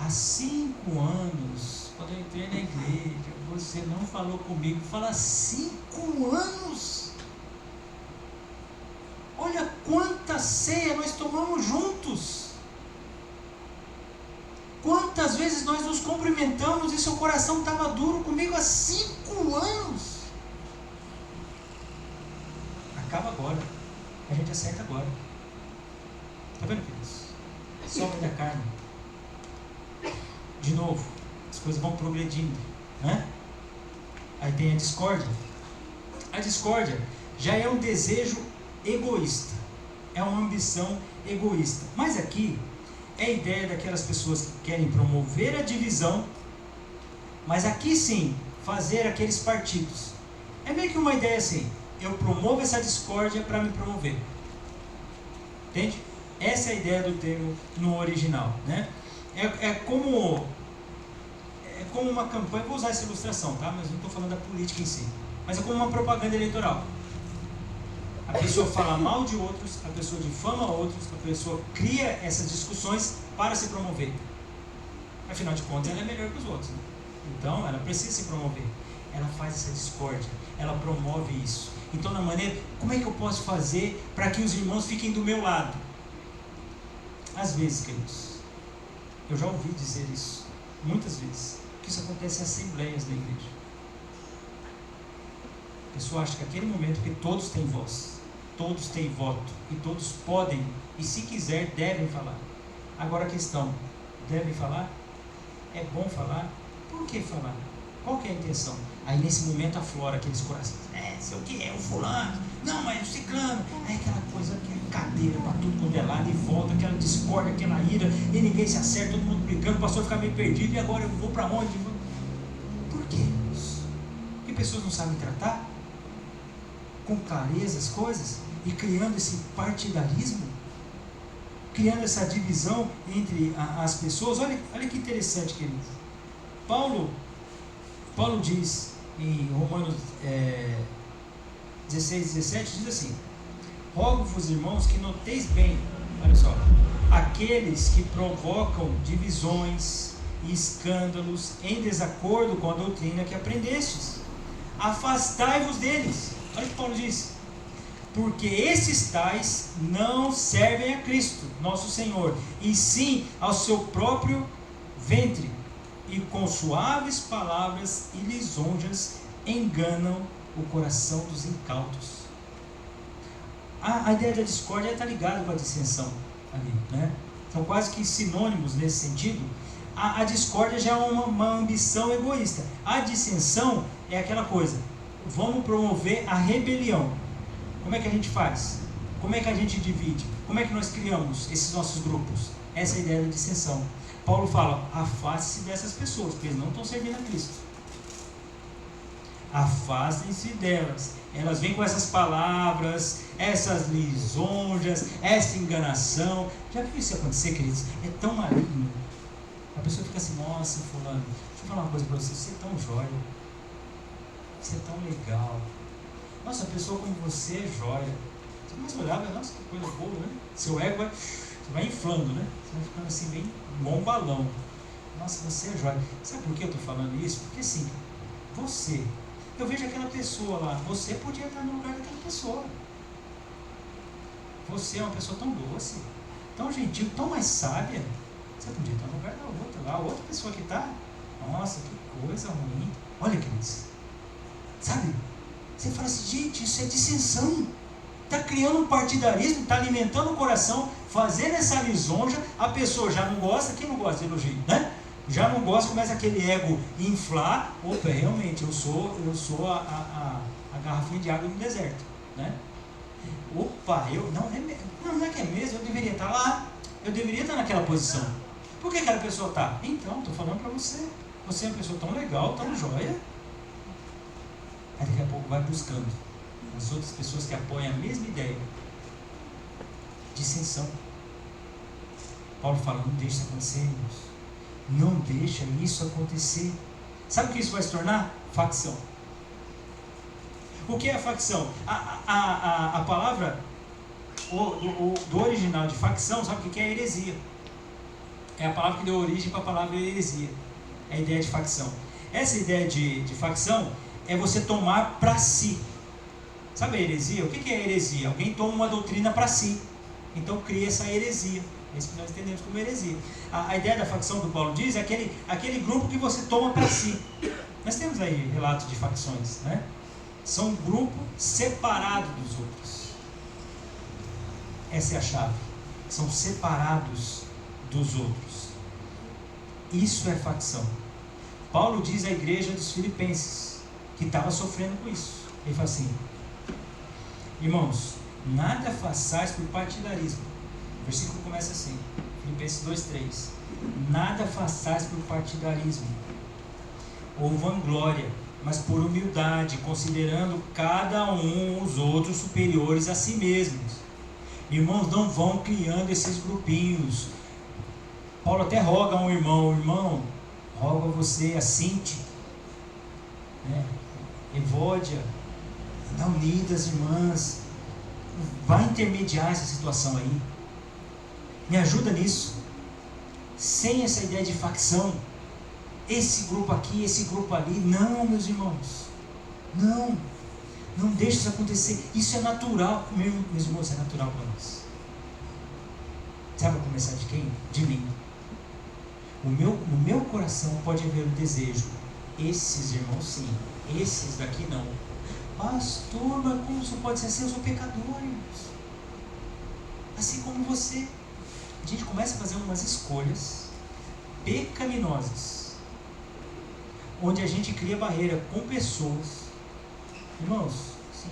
[SPEAKER 1] há 5 anos, quando eu entrei na igreja, você não falou comigo. Fala 5 anos! Olha quanta ceia nós tomamos juntos! Quantas vezes nós nos cumprimentamos e seu coração estava duro comigo há 5 anos? Acaba agora. A gente acerta agora. Está vendo, queridos? Só vai da carne. De novo, as coisas vão progredindo, né? Aí tem a discórdia. A discórdia já é um desejo egoísta, é uma ambição egoísta. Mas aqui é a ideia daquelas pessoas que querem promover a divisão, mas aqui sim, fazer aqueles partidos. É meio que uma ideia assim: eu promovo essa discórdia para me promover. Entende? Essa é a ideia do termo no original, né? É como uma campanha, vou usar essa ilustração, tá? Mas não estou falando da política em si. Mas é como uma propaganda eleitoral. A pessoa fala mal de outros, a pessoa difama outros, a pessoa cria essas discussões para se promover. Afinal de contas, ela é melhor que os outros, né? Então, ela precisa se promover. Ela faz essa discórdia, ela promove isso. Então, na maneira, como é que eu posso fazer para que os irmãos fiquem do meu lado? Às vezes, queridos, eu já ouvi dizer isso, muitas vezes, que isso acontece em assembleias da igreja. A pessoa acha que aquele momento que todos têm voz, todos têm voto, e todos podem, e se quiser, devem falar. Agora a questão, devem falar? É bom falar? Por que falar? Qual que é a intenção? Aí nesse momento aflora aqueles corações. Sei o que é o fulano, não, mas o ciclano. Aí aquela coisa, aquela cadeira para tudo quanto é lado, e volta, aquela discórdia, aquela ira, e ninguém se acerta, todo mundo brigando, o pastor fica meio perdido, e agora eu vou para onde? Por quê? Porque pessoas não sabem tratar com clareza as coisas, e criando esse partidarismo, criando essa divisão entre as pessoas. Olha que interessante, queridos. Paulo diz em Romanos 16, 17, diz assim: rogo-vos, irmãos, que noteis bem, olha só, aqueles que provocam divisões e escândalos em desacordo com a doutrina que aprendestes, afastai-vos deles. Olha o que Paulo diz: porque esses tais não servem a Cristo, nosso Senhor, e sim ao seu próprio ventre, e com suaves palavras e lisonjas enganam o coração dos incautos. A ideia da discórdia está ligada com a dissensão ali, né? São quase que sinônimos nesse sentido. A discórdia já é uma ambição egoísta. A dissensão é aquela coisa: vamos promover a rebelião. Como é que a gente faz? Como é que a gente divide? Como é que nós criamos esses nossos grupos? Essa é a ideia da dissensão. Paulo fala: afaste-se dessas pessoas, porque eles não estão servindo a Cristo. Afastem-se delas. Elas vêm com essas palavras, essas lisonjas, essa enganação. Já viu isso acontecer, queridos? É tão maligno. A pessoa fica assim: nossa, fulano, deixa eu falar uma coisa para você. Você é tão jóia. Você é tão legal. Nossa, a pessoa como você é jóia. Você começa a olhar, nossa, que coisa boa, né? Seu ego vai inflando, né? Você vai ficando assim, bem igual um balão. Nossa, você é jóia. Sabe por que eu estou falando isso? Porque assim, eu vejo aquela pessoa lá, você podia estar no lugar daquela pessoa. Você é uma pessoa tão doce, tão gentil, tão mais sábia. Você podia estar no lugar da outra, lá, a outra pessoa que está. Nossa, que coisa ruim. Olha, queridos, sabe? Você fala assim: gente, isso é dissensão. Está criando um partidarismo, está alimentando o coração, fazendo essa lisonja. A pessoa já não gosta. Quem não gosta de elogio, né? Já não gosta, começa aquele ego inflar. Opa, realmente, eu sou a garrafinha de água no deserto, né? Opa, não é que é mesmo, eu deveria estar lá, eu deveria estar naquela posição. Por que aquela pessoa está? Então, estou falando para você, você é uma pessoa tão legal, tão joia. Aí daqui a pouco vai buscando as outras pessoas que apoiam a mesma ideia. Dissensão. Paulo fala: não deixa isso acontecer, irmãos. Não deixa isso acontecer. Sabe o que isso vai se tornar? Facção. O que é a facção? A palavra do original de facção, sabe o que é heresia? É a palavra que deu origem para a palavra heresia. É a ideia de facção. Essa ideia de facção é você tomar para si. Sabe a heresia? O que é heresia? Alguém toma uma doutrina para si, então cria essa heresia. É isso que nós entendemos como heresia. A ideia da facção que o Paulo diz é aquele grupo que você toma para si. Nós temos aí relatos de facções, né? São um grupo separado dos outros. Essa é a chave. São separados dos outros. Isso é facção. Paulo diz à igreja dos Filipenses, que estava sofrendo com isso. Ele fala assim: irmãos, nada façais por partidarismo. O versículo começa assim, Filipenses 2:3. Nada façais por partidarismo ou vanglória, mas por humildade, considerando cada um os outros superiores a si mesmos. Irmãos, não vão criando esses grupinhos. Paulo até roga a um irmão, roga a você, a Cinti, né? Evódia, dá unidas, irmãs, vai intermediar essa situação aí, me ajuda nisso, sem essa ideia de facção, esse grupo aqui, esse grupo ali. Não, meus irmãos, não deixe isso acontecer. Isso é natural, meus irmãos, é natural para nós. Sabe começar de quem? De mim. No meu coração pode haver o desejo: esses irmãos sim, esses daqui não. Pastor, mas como isso pode ser assim? Eu sou pecador, irmãos. Assim como você. A gente começa a fazer umas escolhas pecaminosas. onde a gente cria barreira com pessoas. Irmãos, sim,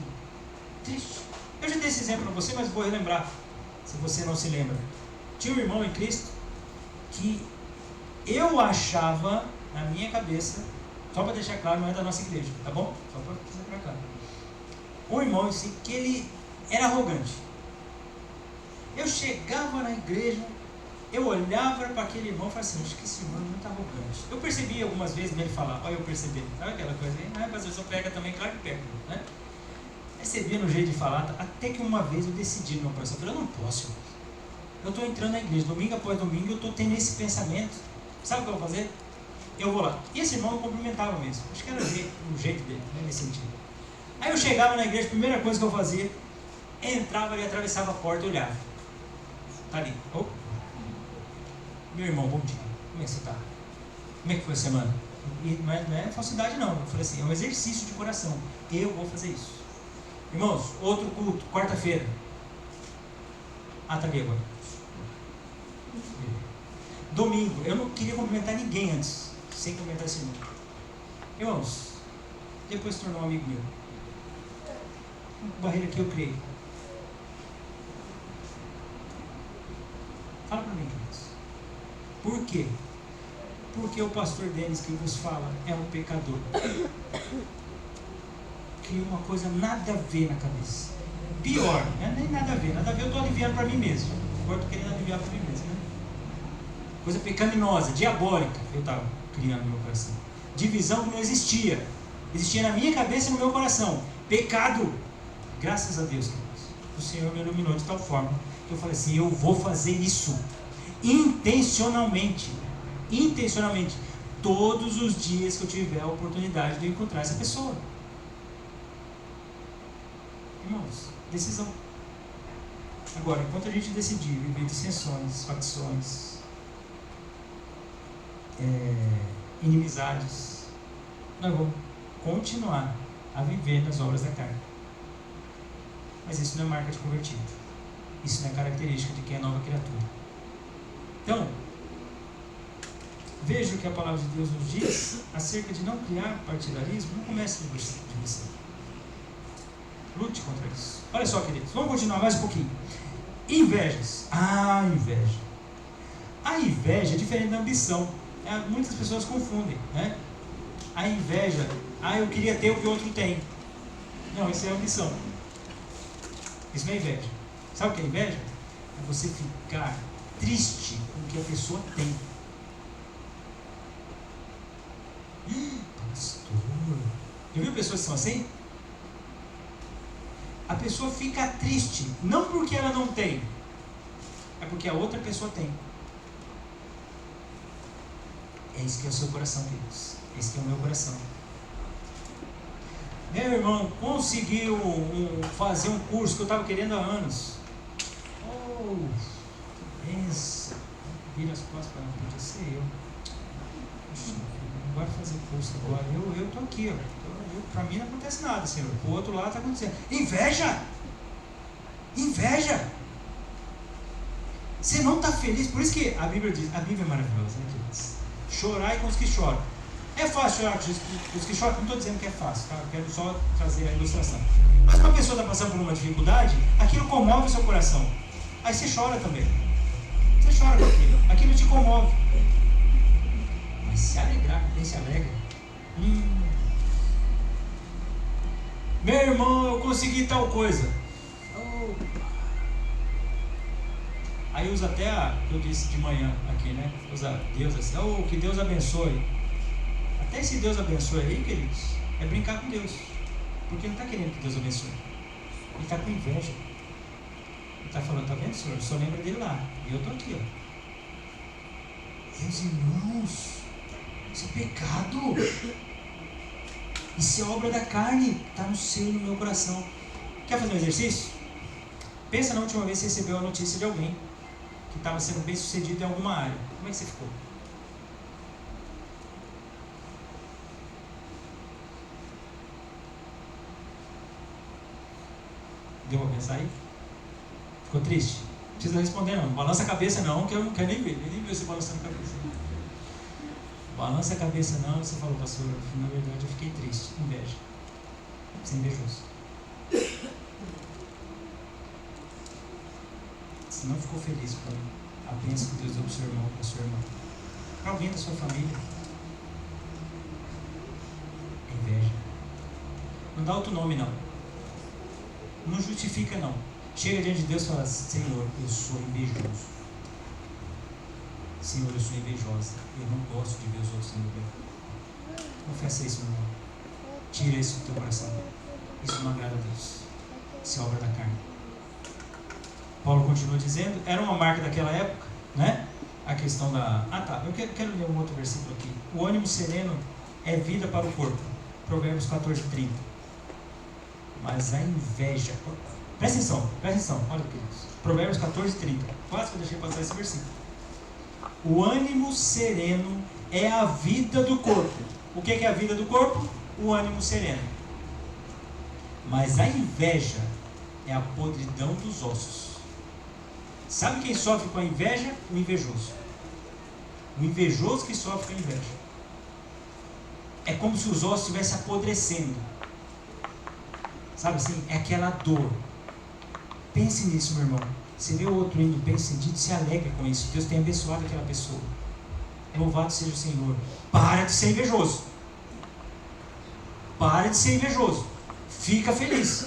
[SPEAKER 1] triste. Eu já dei esse exemplo para você, mas vou relembrar, se você não se lembra. Tinha um irmão em Cristo que eu achava, na minha cabeça, só para deixar claro, não é da nossa igreja, tá bom? Só para deixar claro. Um irmão assim, que ele era arrogante. Eu chegava na igreja, eu olhava para aquele irmão e falava assim, acho que esse irmão é muito arrogante. Eu percebi algumas vezes nele falar, olha eu percebi, sabe aquela coisa aí? Ah, mas a pessoa pega também, claro que pega, né? Percebi no jeito de falar, até que uma vez eu decidi no meu coração, eu não posso, eu estou entrando na igreja, domingo após domingo, eu estou tendo esse pensamento, sabe o que eu vou fazer? Eu vou lá. E esse irmão eu cumprimentava mesmo, acho que era o jeito dele, né, nesse sentido. Aí eu chegava na igreja, a primeira coisa que eu fazia, entrava e atravessava a porta e olhava. Tá ali. Oh. Meu irmão, bom dia. Como é que você está? Como é que foi a semana? E não é falsidade não. Eu falei assim, é um exercício de coração. Eu vou fazer isso. Irmãos, outro culto, quarta-feira. Ah, tá ali agora. Domingo, eu não queria cumprimentar ninguém antes, sem cumprimentar esse irmão. Irmãos, depois se tornou um amigo meu. Uma barreira que eu criei. Fala para mim, queridos. Por quê? Porque o pastor Denis que vos fala é um pecador. Cria uma coisa nada a ver na cabeça. Pior, não é nem nada a ver eu estou aliviando para mim mesmo. Agora estou querendo aliviar para mim mesmo, né? Coisa pecaminosa, diabólica, eu estava criando no meu coração. Divisão que não existia. Existia na minha cabeça e no meu coração. Pecado. Graças a Deus, queridos, o Senhor me iluminou de tal forma que eu falei assim, eu vou fazer isso intencionalmente, todos os dias que eu tiver a oportunidade de encontrar essa pessoa. Irmãos, decisão. Agora, enquanto a gente decidir viver dissensões, facções, inimizades, nós vamos continuar a viver nas obras da carne. Mas isso não é marca de convertido. Isso não é característica de quem é nova criatura. Então, veja o que a palavra de Deus nos diz acerca de não criar partidarismo. Não comece de você. Lute contra isso. Olha só, queridos, vamos continuar mais um pouquinho. Invejas. Inveja. A inveja é diferente da ambição. Muitas pessoas confundem, né? A inveja, eu queria ter o que o outro tem. Não, isso é ambição. Isso não é inveja. Sabe o que é inveja? É você ficar triste com o que a pessoa tem. Pastor, já viu pessoas que são assim? A pessoa fica triste, não porque ela não tem, é porque a outra pessoa tem. É isso que é o seu coração, queridos. É isso que é o meu coração. Meu irmão conseguiu fazer um curso que eu estava querendo há anos. Que benção. Vira as costas para não podia ser eu. Não vai fazer curso agora. Eu estou aqui, para mim não acontece nada, Senhor. Para o outro lado está acontecendo. Inveja! Inveja! Você não está feliz. Por isso que a Bíblia diz, a Bíblia é maravilhosa, né, queridos? Chorai com os que choram. É fácil chorar com os que choram? Não estou dizendo que é fácil, tá? Eu quero só trazer a ilustração. Mas quando a pessoa está passando por uma dificuldade, aquilo comove o seu coração. Aí você chora também. Você chora com aquilo. Aquilo te comove. Mas se alegrar, quem se alegra? Meu irmão, eu consegui tal coisa. Aí usa até que eu disse de manhã aqui, né? Usa Deus assim, que Deus abençoe. Até esse Deus abençoe aí, queridos, é brincar com Deus. Porque ele não está querendo que Deus abençoe. Ele está com inveja. Ele está falando, tá vendo, Senhor? Só lembra dele lá. E eu estou aqui, ó. Meus irmãos, isso é pecado. Isso é obra da carne. Está no seu e no meu coração. Quer fazer um exercício? Pensa na última vez que você recebeu a notícia de alguém que estava sendo bem sucedido em alguma área. Como é que você ficou? Deu para pensar aí? Ficou triste? Não precisa responder não. Balança a cabeça não, que eu não quero nem ver. Nem ver você balançando a cabeça. Balança a cabeça não, você falou, pastor, na verdade eu fiquei triste, inveja. Você é invejoso. Você não ficou feliz com a bênção que Deus deu para o seu irmão, para a sua irmã, para alguém da sua família. É inveja. Não dá outro nome não. Não justifica não. Chega diante de Deus e fala, Senhor, eu sou invejoso. Senhor, eu sou invejosa. Eu não gosto de ver os outros sendo bem. Confessa isso, meu irmão. Tira isso do teu coração. Isso não agrada a Deus. Isso é obra da carne. Paulo continua dizendo, era uma marca daquela época, né? A questão da... eu quero ler um outro versículo aqui. O ânimo sereno é vida para o corpo. Provérbios 14:30. Mas a inveja... Presta atenção. Olha, queridos. Provérbios 14:30. Quase que eu deixei passar esse versículo. O ânimo sereno é a vida do corpo. O que é a vida do corpo? O ânimo sereno. Mas a inveja é a podridão dos ossos. Sabe quem sofre com a inveja? O invejoso. O invejoso que sofre com a inveja. É como se os ossos estivessem apodrecendo. Sabe assim? É aquela dor. Pense nisso, meu irmão. Você vê o outro indo bem sucedido, se alegra com isso. Deus tem abençoado aquela pessoa. Louvado seja o Senhor. Para de ser invejoso. Para de ser invejoso. Fica feliz.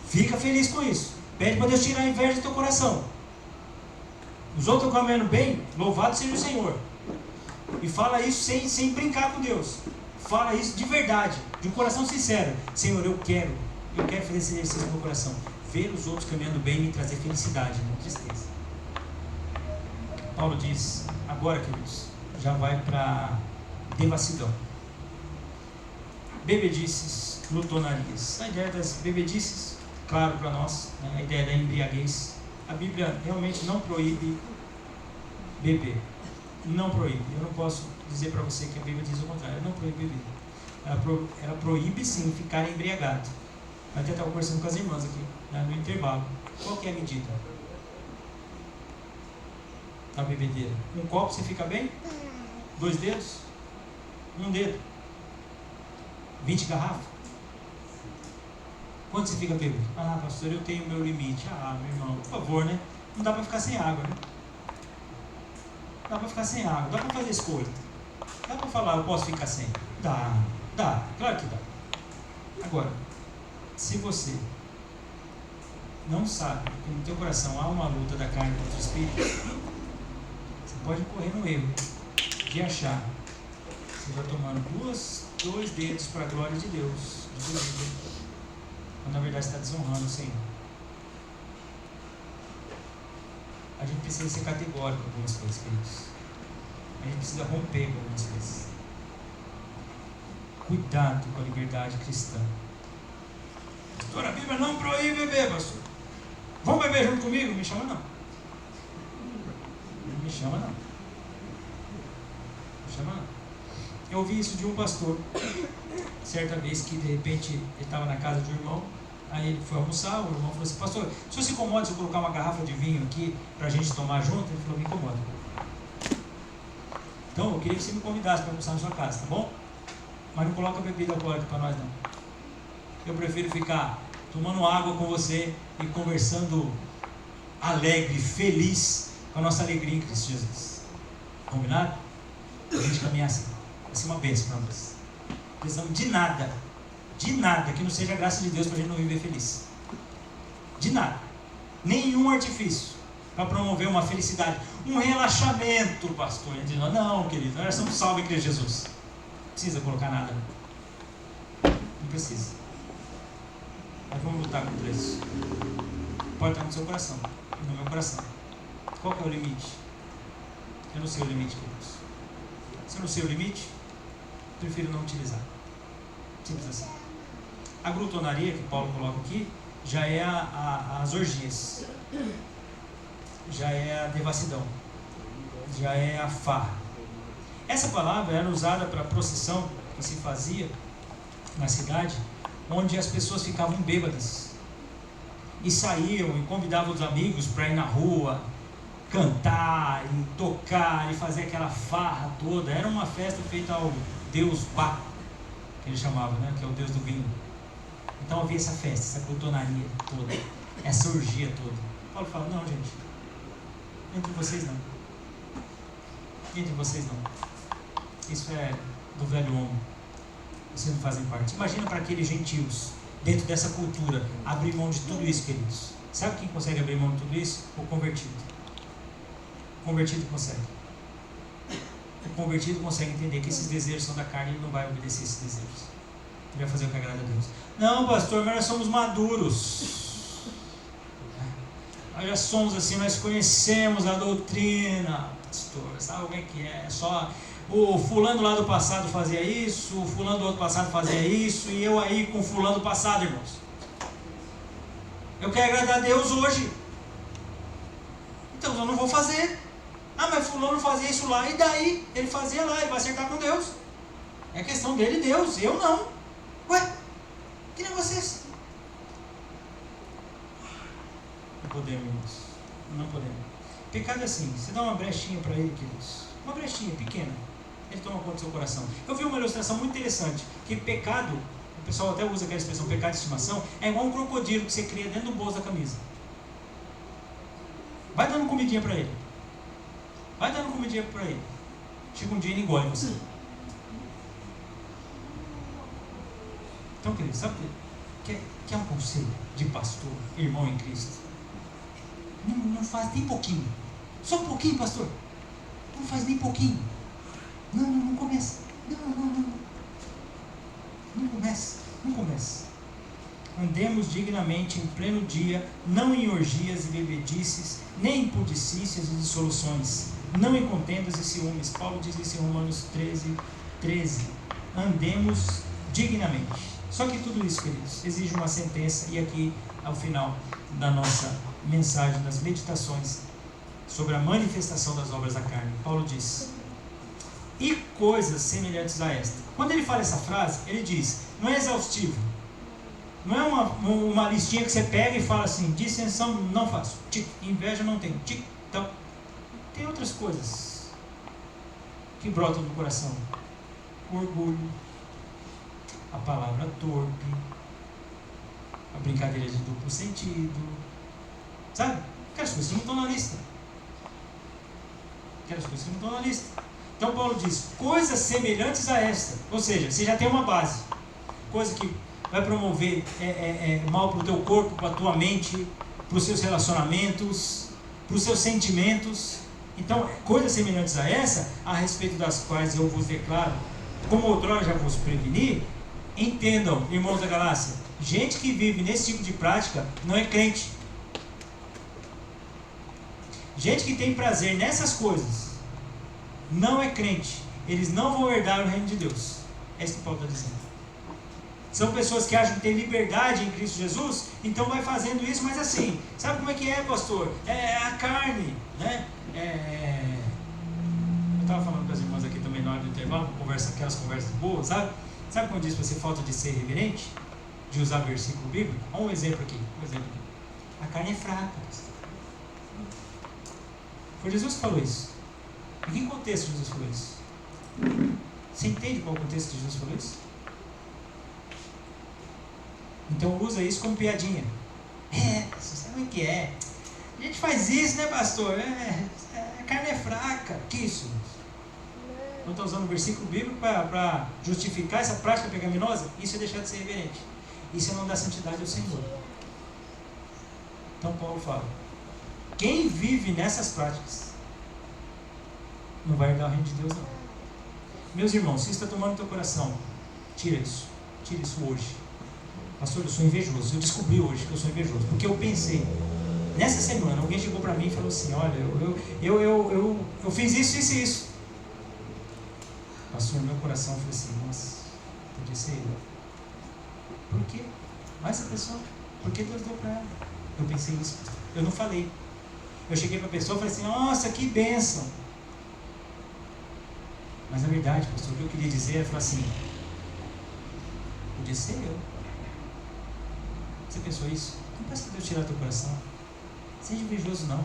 [SPEAKER 1] Fica feliz com isso. Pede para Deus tirar a inveja do teu coração. Os outros estão caminhando bem, louvado seja o Senhor. E fala isso sem brincar com Deus. Fala isso de verdade, de um coração sincero. Senhor, eu quero fazer esse exercício no meu coração. Ver os outros caminhando bem e me trazer felicidade, não tristeza. Paulo diz, agora, queridos, já vai para devassidão. Bebedices, glutonarias. A ideia das bebedices, claro para nós, né? A ideia da embriaguez. A Bíblia realmente não proíbe beber. Não proíbe. Eu não posso dizer para você que a Bíblia diz o contrário. Ela não proíbe beber. Ela proíbe sim ficar embriagado. Eu até estava conversando com as irmãs aqui, né, no intervalo. Qual que é a medida da bebedeira? Um copo você fica bem? 2 dedos? 1 dedo? 20 garrafas? Quanto você fica bêbado? Ah, pastor, eu tenho o meu limite. Ah, meu irmão, por favor, né? Não dá para ficar sem água, né? Dá para ficar sem água, dá para fazer escolha. Dá para falar, eu posso ficar sem? Dá, claro que dá. Agora, se você não sabe que no teu coração há uma luta da carne contra o espírito, você pode correr no erro de achar que você vai tomando 2 dedos para a glória de Deus, quando na verdade você está desonrando o Senhor. A gente precisa ser categórico com algumas coisas, queridos. A gente precisa romper com algumas coisas. Cuidado com a liberdade cristã. Pastor, a Bíblia não proíbe beber, pastor. Vamos beber junto comigo? Me chama não. Não me chama não. Me chama não. Eu ouvi isso de um pastor. Certa vez que de repente ele estava na casa de um irmão. Aí ele foi almoçar, o irmão falou assim, pastor, o senhor se incomoda se eu colocar uma garrafa de vinho aqui para a gente tomar junto? Ele falou, me incomoda. Então eu queria que você me convidasse para almoçar na sua casa, tá bom? Mas não coloca bebida alcoólica para nós não. Eu prefiro ficar tomando água com você e conversando alegre, feliz com a nossa alegria em Cristo Jesus. Combinado? A gente caminhar assim. Vai ser uma bênção para nós. Precisamos de nada que não seja a graça de Deus para a gente não viver feliz. De nada. Nenhum artifício para promover uma felicidade. Um relaxamento, pastor. Não, querido, nós somos salvos em Cristo Jesus. Não precisa colocar nada. Não precisa. Mas vamos lutar contra isso. Pode estar no seu coração e no meu coração. Qual que é o limite? Eu não sei o limite, queridos. Se eu não sei o limite, prefiro não utilizar. Simples assim. A glutonaria que Paulo coloca aqui já é as orgias, já é a devassidão, já é a farra. Essa palavra era usada para a procissão que se fazia na cidade, onde as pessoas ficavam bêbadas e saíam e convidavam os amigos para ir na rua cantar e tocar e fazer aquela farra toda. Era uma festa feita ao deus Bá, que ele chamava, né? Que é o deus do vinho. Então havia essa festa, essa glutonaria toda, essa orgia toda. Paulo fala, não, gente, entre vocês não. Entre vocês não. Isso é do velho homem. Vocês não fazem parte. Imagina para aqueles gentios, dentro dessa cultura, abrir mão de tudo isso, queridos. Sabe quem consegue abrir mão de tudo isso? O convertido. O convertido consegue. O convertido consegue entender que esses desejos são da carne e ele não vai obedecer esses desejos. Ele vai fazer o que agrada a Deus. Não, pastor, mas nós somos maduros. Nós já somos assim, nós conhecemos a doutrina. Pastor, sabe como é que é? Só o fulano lá do passado fazia isso, o fulano do outro passado fazia isso, e eu aí com o fulano do passado, irmãos. Eu quero agradar a Deus hoje. Então eu não vou fazer. Ah, mas fulano fazia isso lá, e daí? Ele fazia lá, ele vai acertar com Deus. É questão dele e Deus, eu não. Ué, que negócio é esse? Não podemos, irmãos. Não podemos. Pecado é assim, você dá uma brechinha para ele, queridos. Uma brechinha pequena. Ele toma conta do seu coração. Eu vi uma ilustração muito interessante, que pecado, o pessoal até usa aquela expressão pecado de estimação, é igual um crocodilo que você cria dentro do bolso da camisa. Vai dando comidinha para ele. Vai dando comidinha para ele. Chega um dia e ele engole você. Então, querido, sabe o que é um conselho de pastor, irmão em Cristo? Não faz nem pouquinho. Só um pouquinho, pastor. Não faz nem pouquinho. Não começa. Não começa. Andemos dignamente em pleno dia, não em orgias e bebedices, nem em pudicícias e dissoluções, não em contendas e ciúmes. Paulo diz isso em Romanos 13. Andemos dignamente. Só que tudo isso, queridos, exige uma sentença, e aqui, ao final da nossa mensagem, das meditações sobre a manifestação das obras da carne, Paulo diz: e coisas semelhantes a esta. Quando ele fala essa frase, ele diz, não é exaustivo, não é uma listinha que você pega e fala assim, dissensão não faço, tic, inveja não tenho, tic, então, tem outras coisas que brotam do coração: o orgulho, a palavra torpe, a brincadeira de duplo sentido, sabe? Aquelas coisas que não estão na lista. Então Paulo diz, coisas semelhantes a esta. Ou seja, você já tem uma base. Coisa que vai promover mal para o teu corpo, para a tua mente, para os seus relacionamentos, para os seus sentimentos. Então, coisas semelhantes a essa, a respeito das quais eu vos declaro, como outrora já vos preveni, entendam, irmãos da Galácia, gente que vive nesse tipo de prática não é crente. Gente que tem prazer nessas coisas não é crente. Eles não vão herdar o reino de Deus. É isso que Paulo está dizendo. São pessoas que acham que tem liberdade em Cristo Jesus, então vai fazendo isso, mas assim, sabe como é que é, pastor? É a carne, né? Eu estava falando com as irmãs aqui também na hora do intervalo, aquelas conversas boas, sabe? Sabe quando diz para você falta de ser reverente? De usar versículo bíblico? Olha um exemplo aqui. A carne é fraca, pastor. Foi Jesus que falou isso. Em que contexto Jesus falou isso? Você entende qual é o contexto que Jesus falou isso? Então usa isso como piadinha. Você sabe como é que é? A gente faz isso, né, pastor? A carne é fraca. Que isso? Não está usando o versículo bíblico para justificar essa prática pecaminosa? Isso é deixar de ser reverente. Isso é não dar santidade ao Senhor. Então Paulo fala, quem vive nessas práticas não vai herdar o reino de Deus, não. Meus irmãos, se isso está tomando no teu coração, tira isso hoje. Pastor, eu sou invejoso. Eu descobri hoje que eu sou invejoso, porque eu pensei, nessa semana alguém chegou para mim e falou assim, olha, eu fiz isso. Pastor, no meu coração, eu falei assim, nossa, podia ser eu. Por quê? Mas essa pessoa, por que Deus deu para ela? Eu pensei isso, eu não falei. Eu cheguei para a pessoa e falei assim, nossa, que bênção. Mas na verdade, pastor, o que eu queria dizer é falar assim, podia ser eu. Você pensou isso? Não peça para Deus tirar teu coração. Seja invejoso não.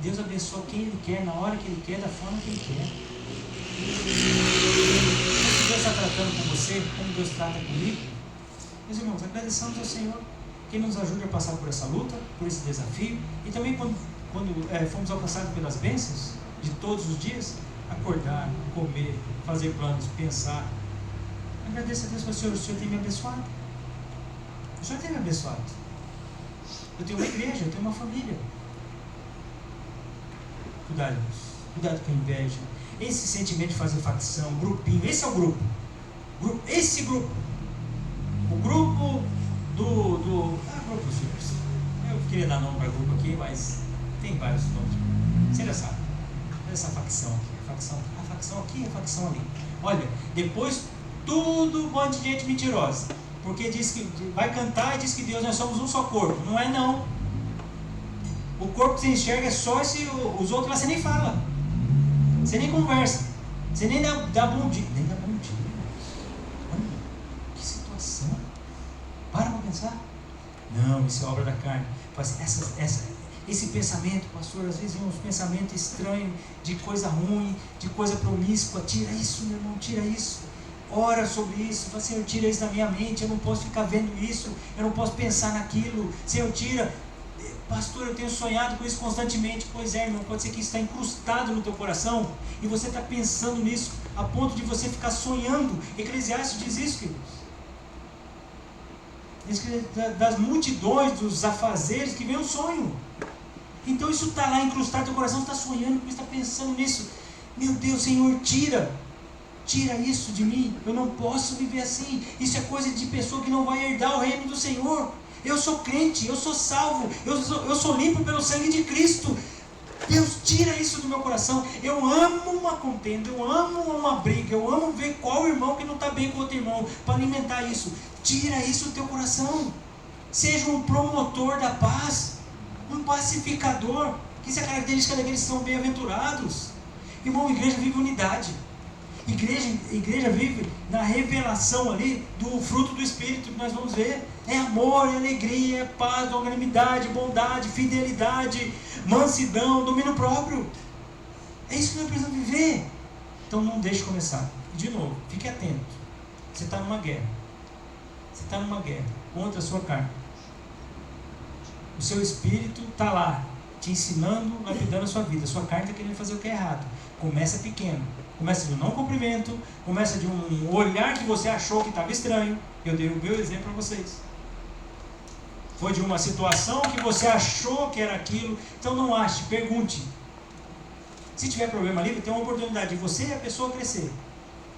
[SPEAKER 1] Deus abençoa quem Ele quer, na hora que Ele quer, da forma que Ele quer. Como Deus está tratando com você, como Deus trata comigo, meus irmãos, agradecemos ao Senhor que nos ajude a passar por essa luta, por esse desafio, e também quando fomos alcançados pelas bênçãos de todos os dias, acordar, comer, fazer planos, pensar. Agradeça a Deus para o Senhor tem me abençoado. O Senhor tem me abençoado. Eu tenho uma igreja, eu tenho uma família. Cuidado, irmãos. Cuidado com a inveja. Esse sentimento de fazer facção, grupinho, esse é o grupo. Esse grupo. O grupo grupo, senhores. Eu queria dar nome para grupo aqui, mas tem vários nomes. Você já sabe. Essa facção aqui, a facção aqui, a facção ali. Olha, depois tudo um monte de gente mentirosa. Porque diz que vai cantar e diz que Deus, nós somos um só corpo. Não é não. O corpo que você enxerga é só os outros lá você nem fala. Você nem conversa. Você nem dá bom dia. Nem dá bom dia. Olha, que situação. Para pensar. Não, isso é obra da carne. Esse pensamento, pastor, às vezes vem uns pensamentos estranhos, de coisa ruim, de coisa promíscua. Tira isso, meu irmão, tira isso. Ora sobre isso. Fala, Senhor, tira isso da minha mente. Eu não posso ficar vendo isso. Eu não posso pensar naquilo. Senhor, tira. Pastor, eu tenho sonhado com isso constantemente. Pois é, irmão, pode ser que isso está incrustado no teu coração e você está pensando nisso a ponto de você ficar sonhando. Eclesiastes diz isso, queridos. Diz que das multidões, dos afazeres, que vem um sonho. Então isso está lá incrustado no teu coração, você está sonhando, você está pensando nisso. Meu Deus, Senhor, tira isso de mim. Eu não posso viver assim. Isso é coisa de pessoa que não vai herdar o reino do Senhor. Eu sou crente, eu sou salvo, eu sou limpo pelo sangue de Cristo. Deus, tira isso do meu coração. Eu amo uma contenda, eu amo uma briga, eu amo ver qual irmão que não está bem com outro irmão, para alimentar isso. Tira isso do teu coração. Seja um promotor da paz, um pacificador, que isso é a característica daqueles que são bem-aventurados. Irmão, igreja vive unidade. Igreja vive na revelação ali do fruto do Espírito que nós vamos ver. É amor, é alegria, é paz, longanimidade, bondade, fidelidade, mansidão, domínio próprio. É isso que nós precisamos viver. Então não deixe começar. E de novo, fique atento. Você está numa guerra. Você está numa guerra contra a sua carne. O seu espírito está lá, te ensinando, lapidando a sua vida. A sua carne está querendo fazer o que é errado. Começa pequeno. Começa de um não cumprimento, começa de um olhar que você achou que estava estranho. Eu dei o meu exemplo para vocês. Foi de uma situação que você achou que era aquilo. Então não ache, pergunte. Se tiver problema ali, tem uma oportunidade de você e a pessoa crescer.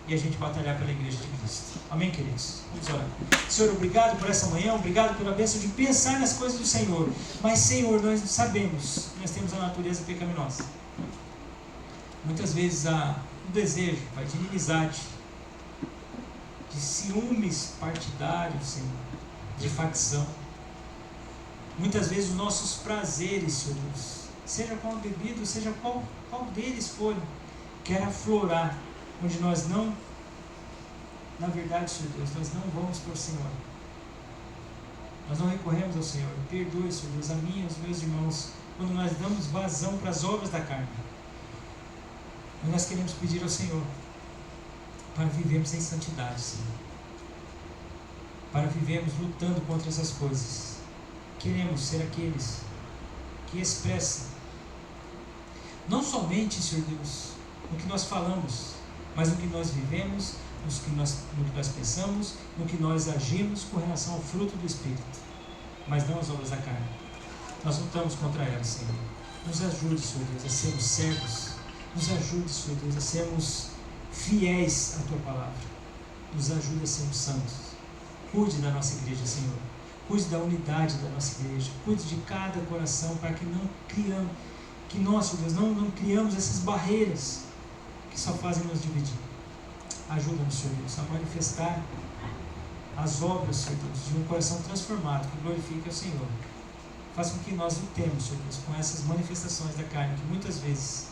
[SPEAKER 1] E a gente batalhar pela igreja de Cristo. Amém, queridos? Vamos orar. Senhor, obrigado por essa manhã, obrigado pela bênção de pensar nas coisas do Senhor. Mas, Senhor, nós sabemos que nós temos a natureza pecaminosa. Muitas vezes o desejo, Pai, de inimizade, de ciúmes partidários, Senhor, de facção. Muitas vezes os nossos prazeres, Senhor Deus, seja qual bebida, seja qual deles forem, quer aflorar, onde nós não, na verdade, Senhor Deus, nós não vamos para o Senhor. Nós não recorremos ao Senhor. Perdoe, Senhor Deus, a mim e aos meus irmãos, quando nós damos vazão para as obras da carne. Mas nós queremos pedir ao Senhor para vivermos em santidade, Senhor. Para vivermos lutando contra essas coisas. Queremos ser aqueles que expressam, não somente, Senhor Deus, no que nós falamos, mas no que nós vivemos, no que nós pensamos, no que nós agimos com relação ao fruto do Espírito, mas não às obras da carne. Nós lutamos contra elas, Senhor. Nos ajude, Senhor Deus, a sermos servos. Nos ajude, Senhor Deus, a sermos fiéis à Tua Palavra. Nos ajude a sermos santos. Cuide da nossa igreja, Senhor. Cuide da unidade da nossa igreja. Cuide de cada coração para que nós, Senhor Deus, não criamos essas barreiras que só fazem nos dividir. Ajuda-nos, Senhor Deus, a manifestar as obras, Senhor Deus, de um coração transformado que glorifique ao Senhor. Faça com que nós lutemos, Senhor Deus, com essas manifestações da carne que muitas vezes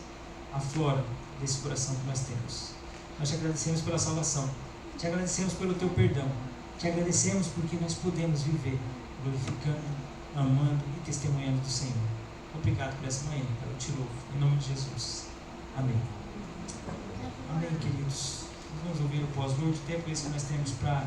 [SPEAKER 1] aflora desse coração que nós temos. Nós te agradecemos pela salvação, te agradecemos pelo teu perdão, te agradecemos porque nós podemos viver glorificando, amando e testemunhando do Senhor. obrigado por essa manhã, Pai. Eu te louvo. Em nome de Jesus. Amém. Amém, queridos. Nós vamos ouvir o pós-lúdio. O tempo esse que nós temos para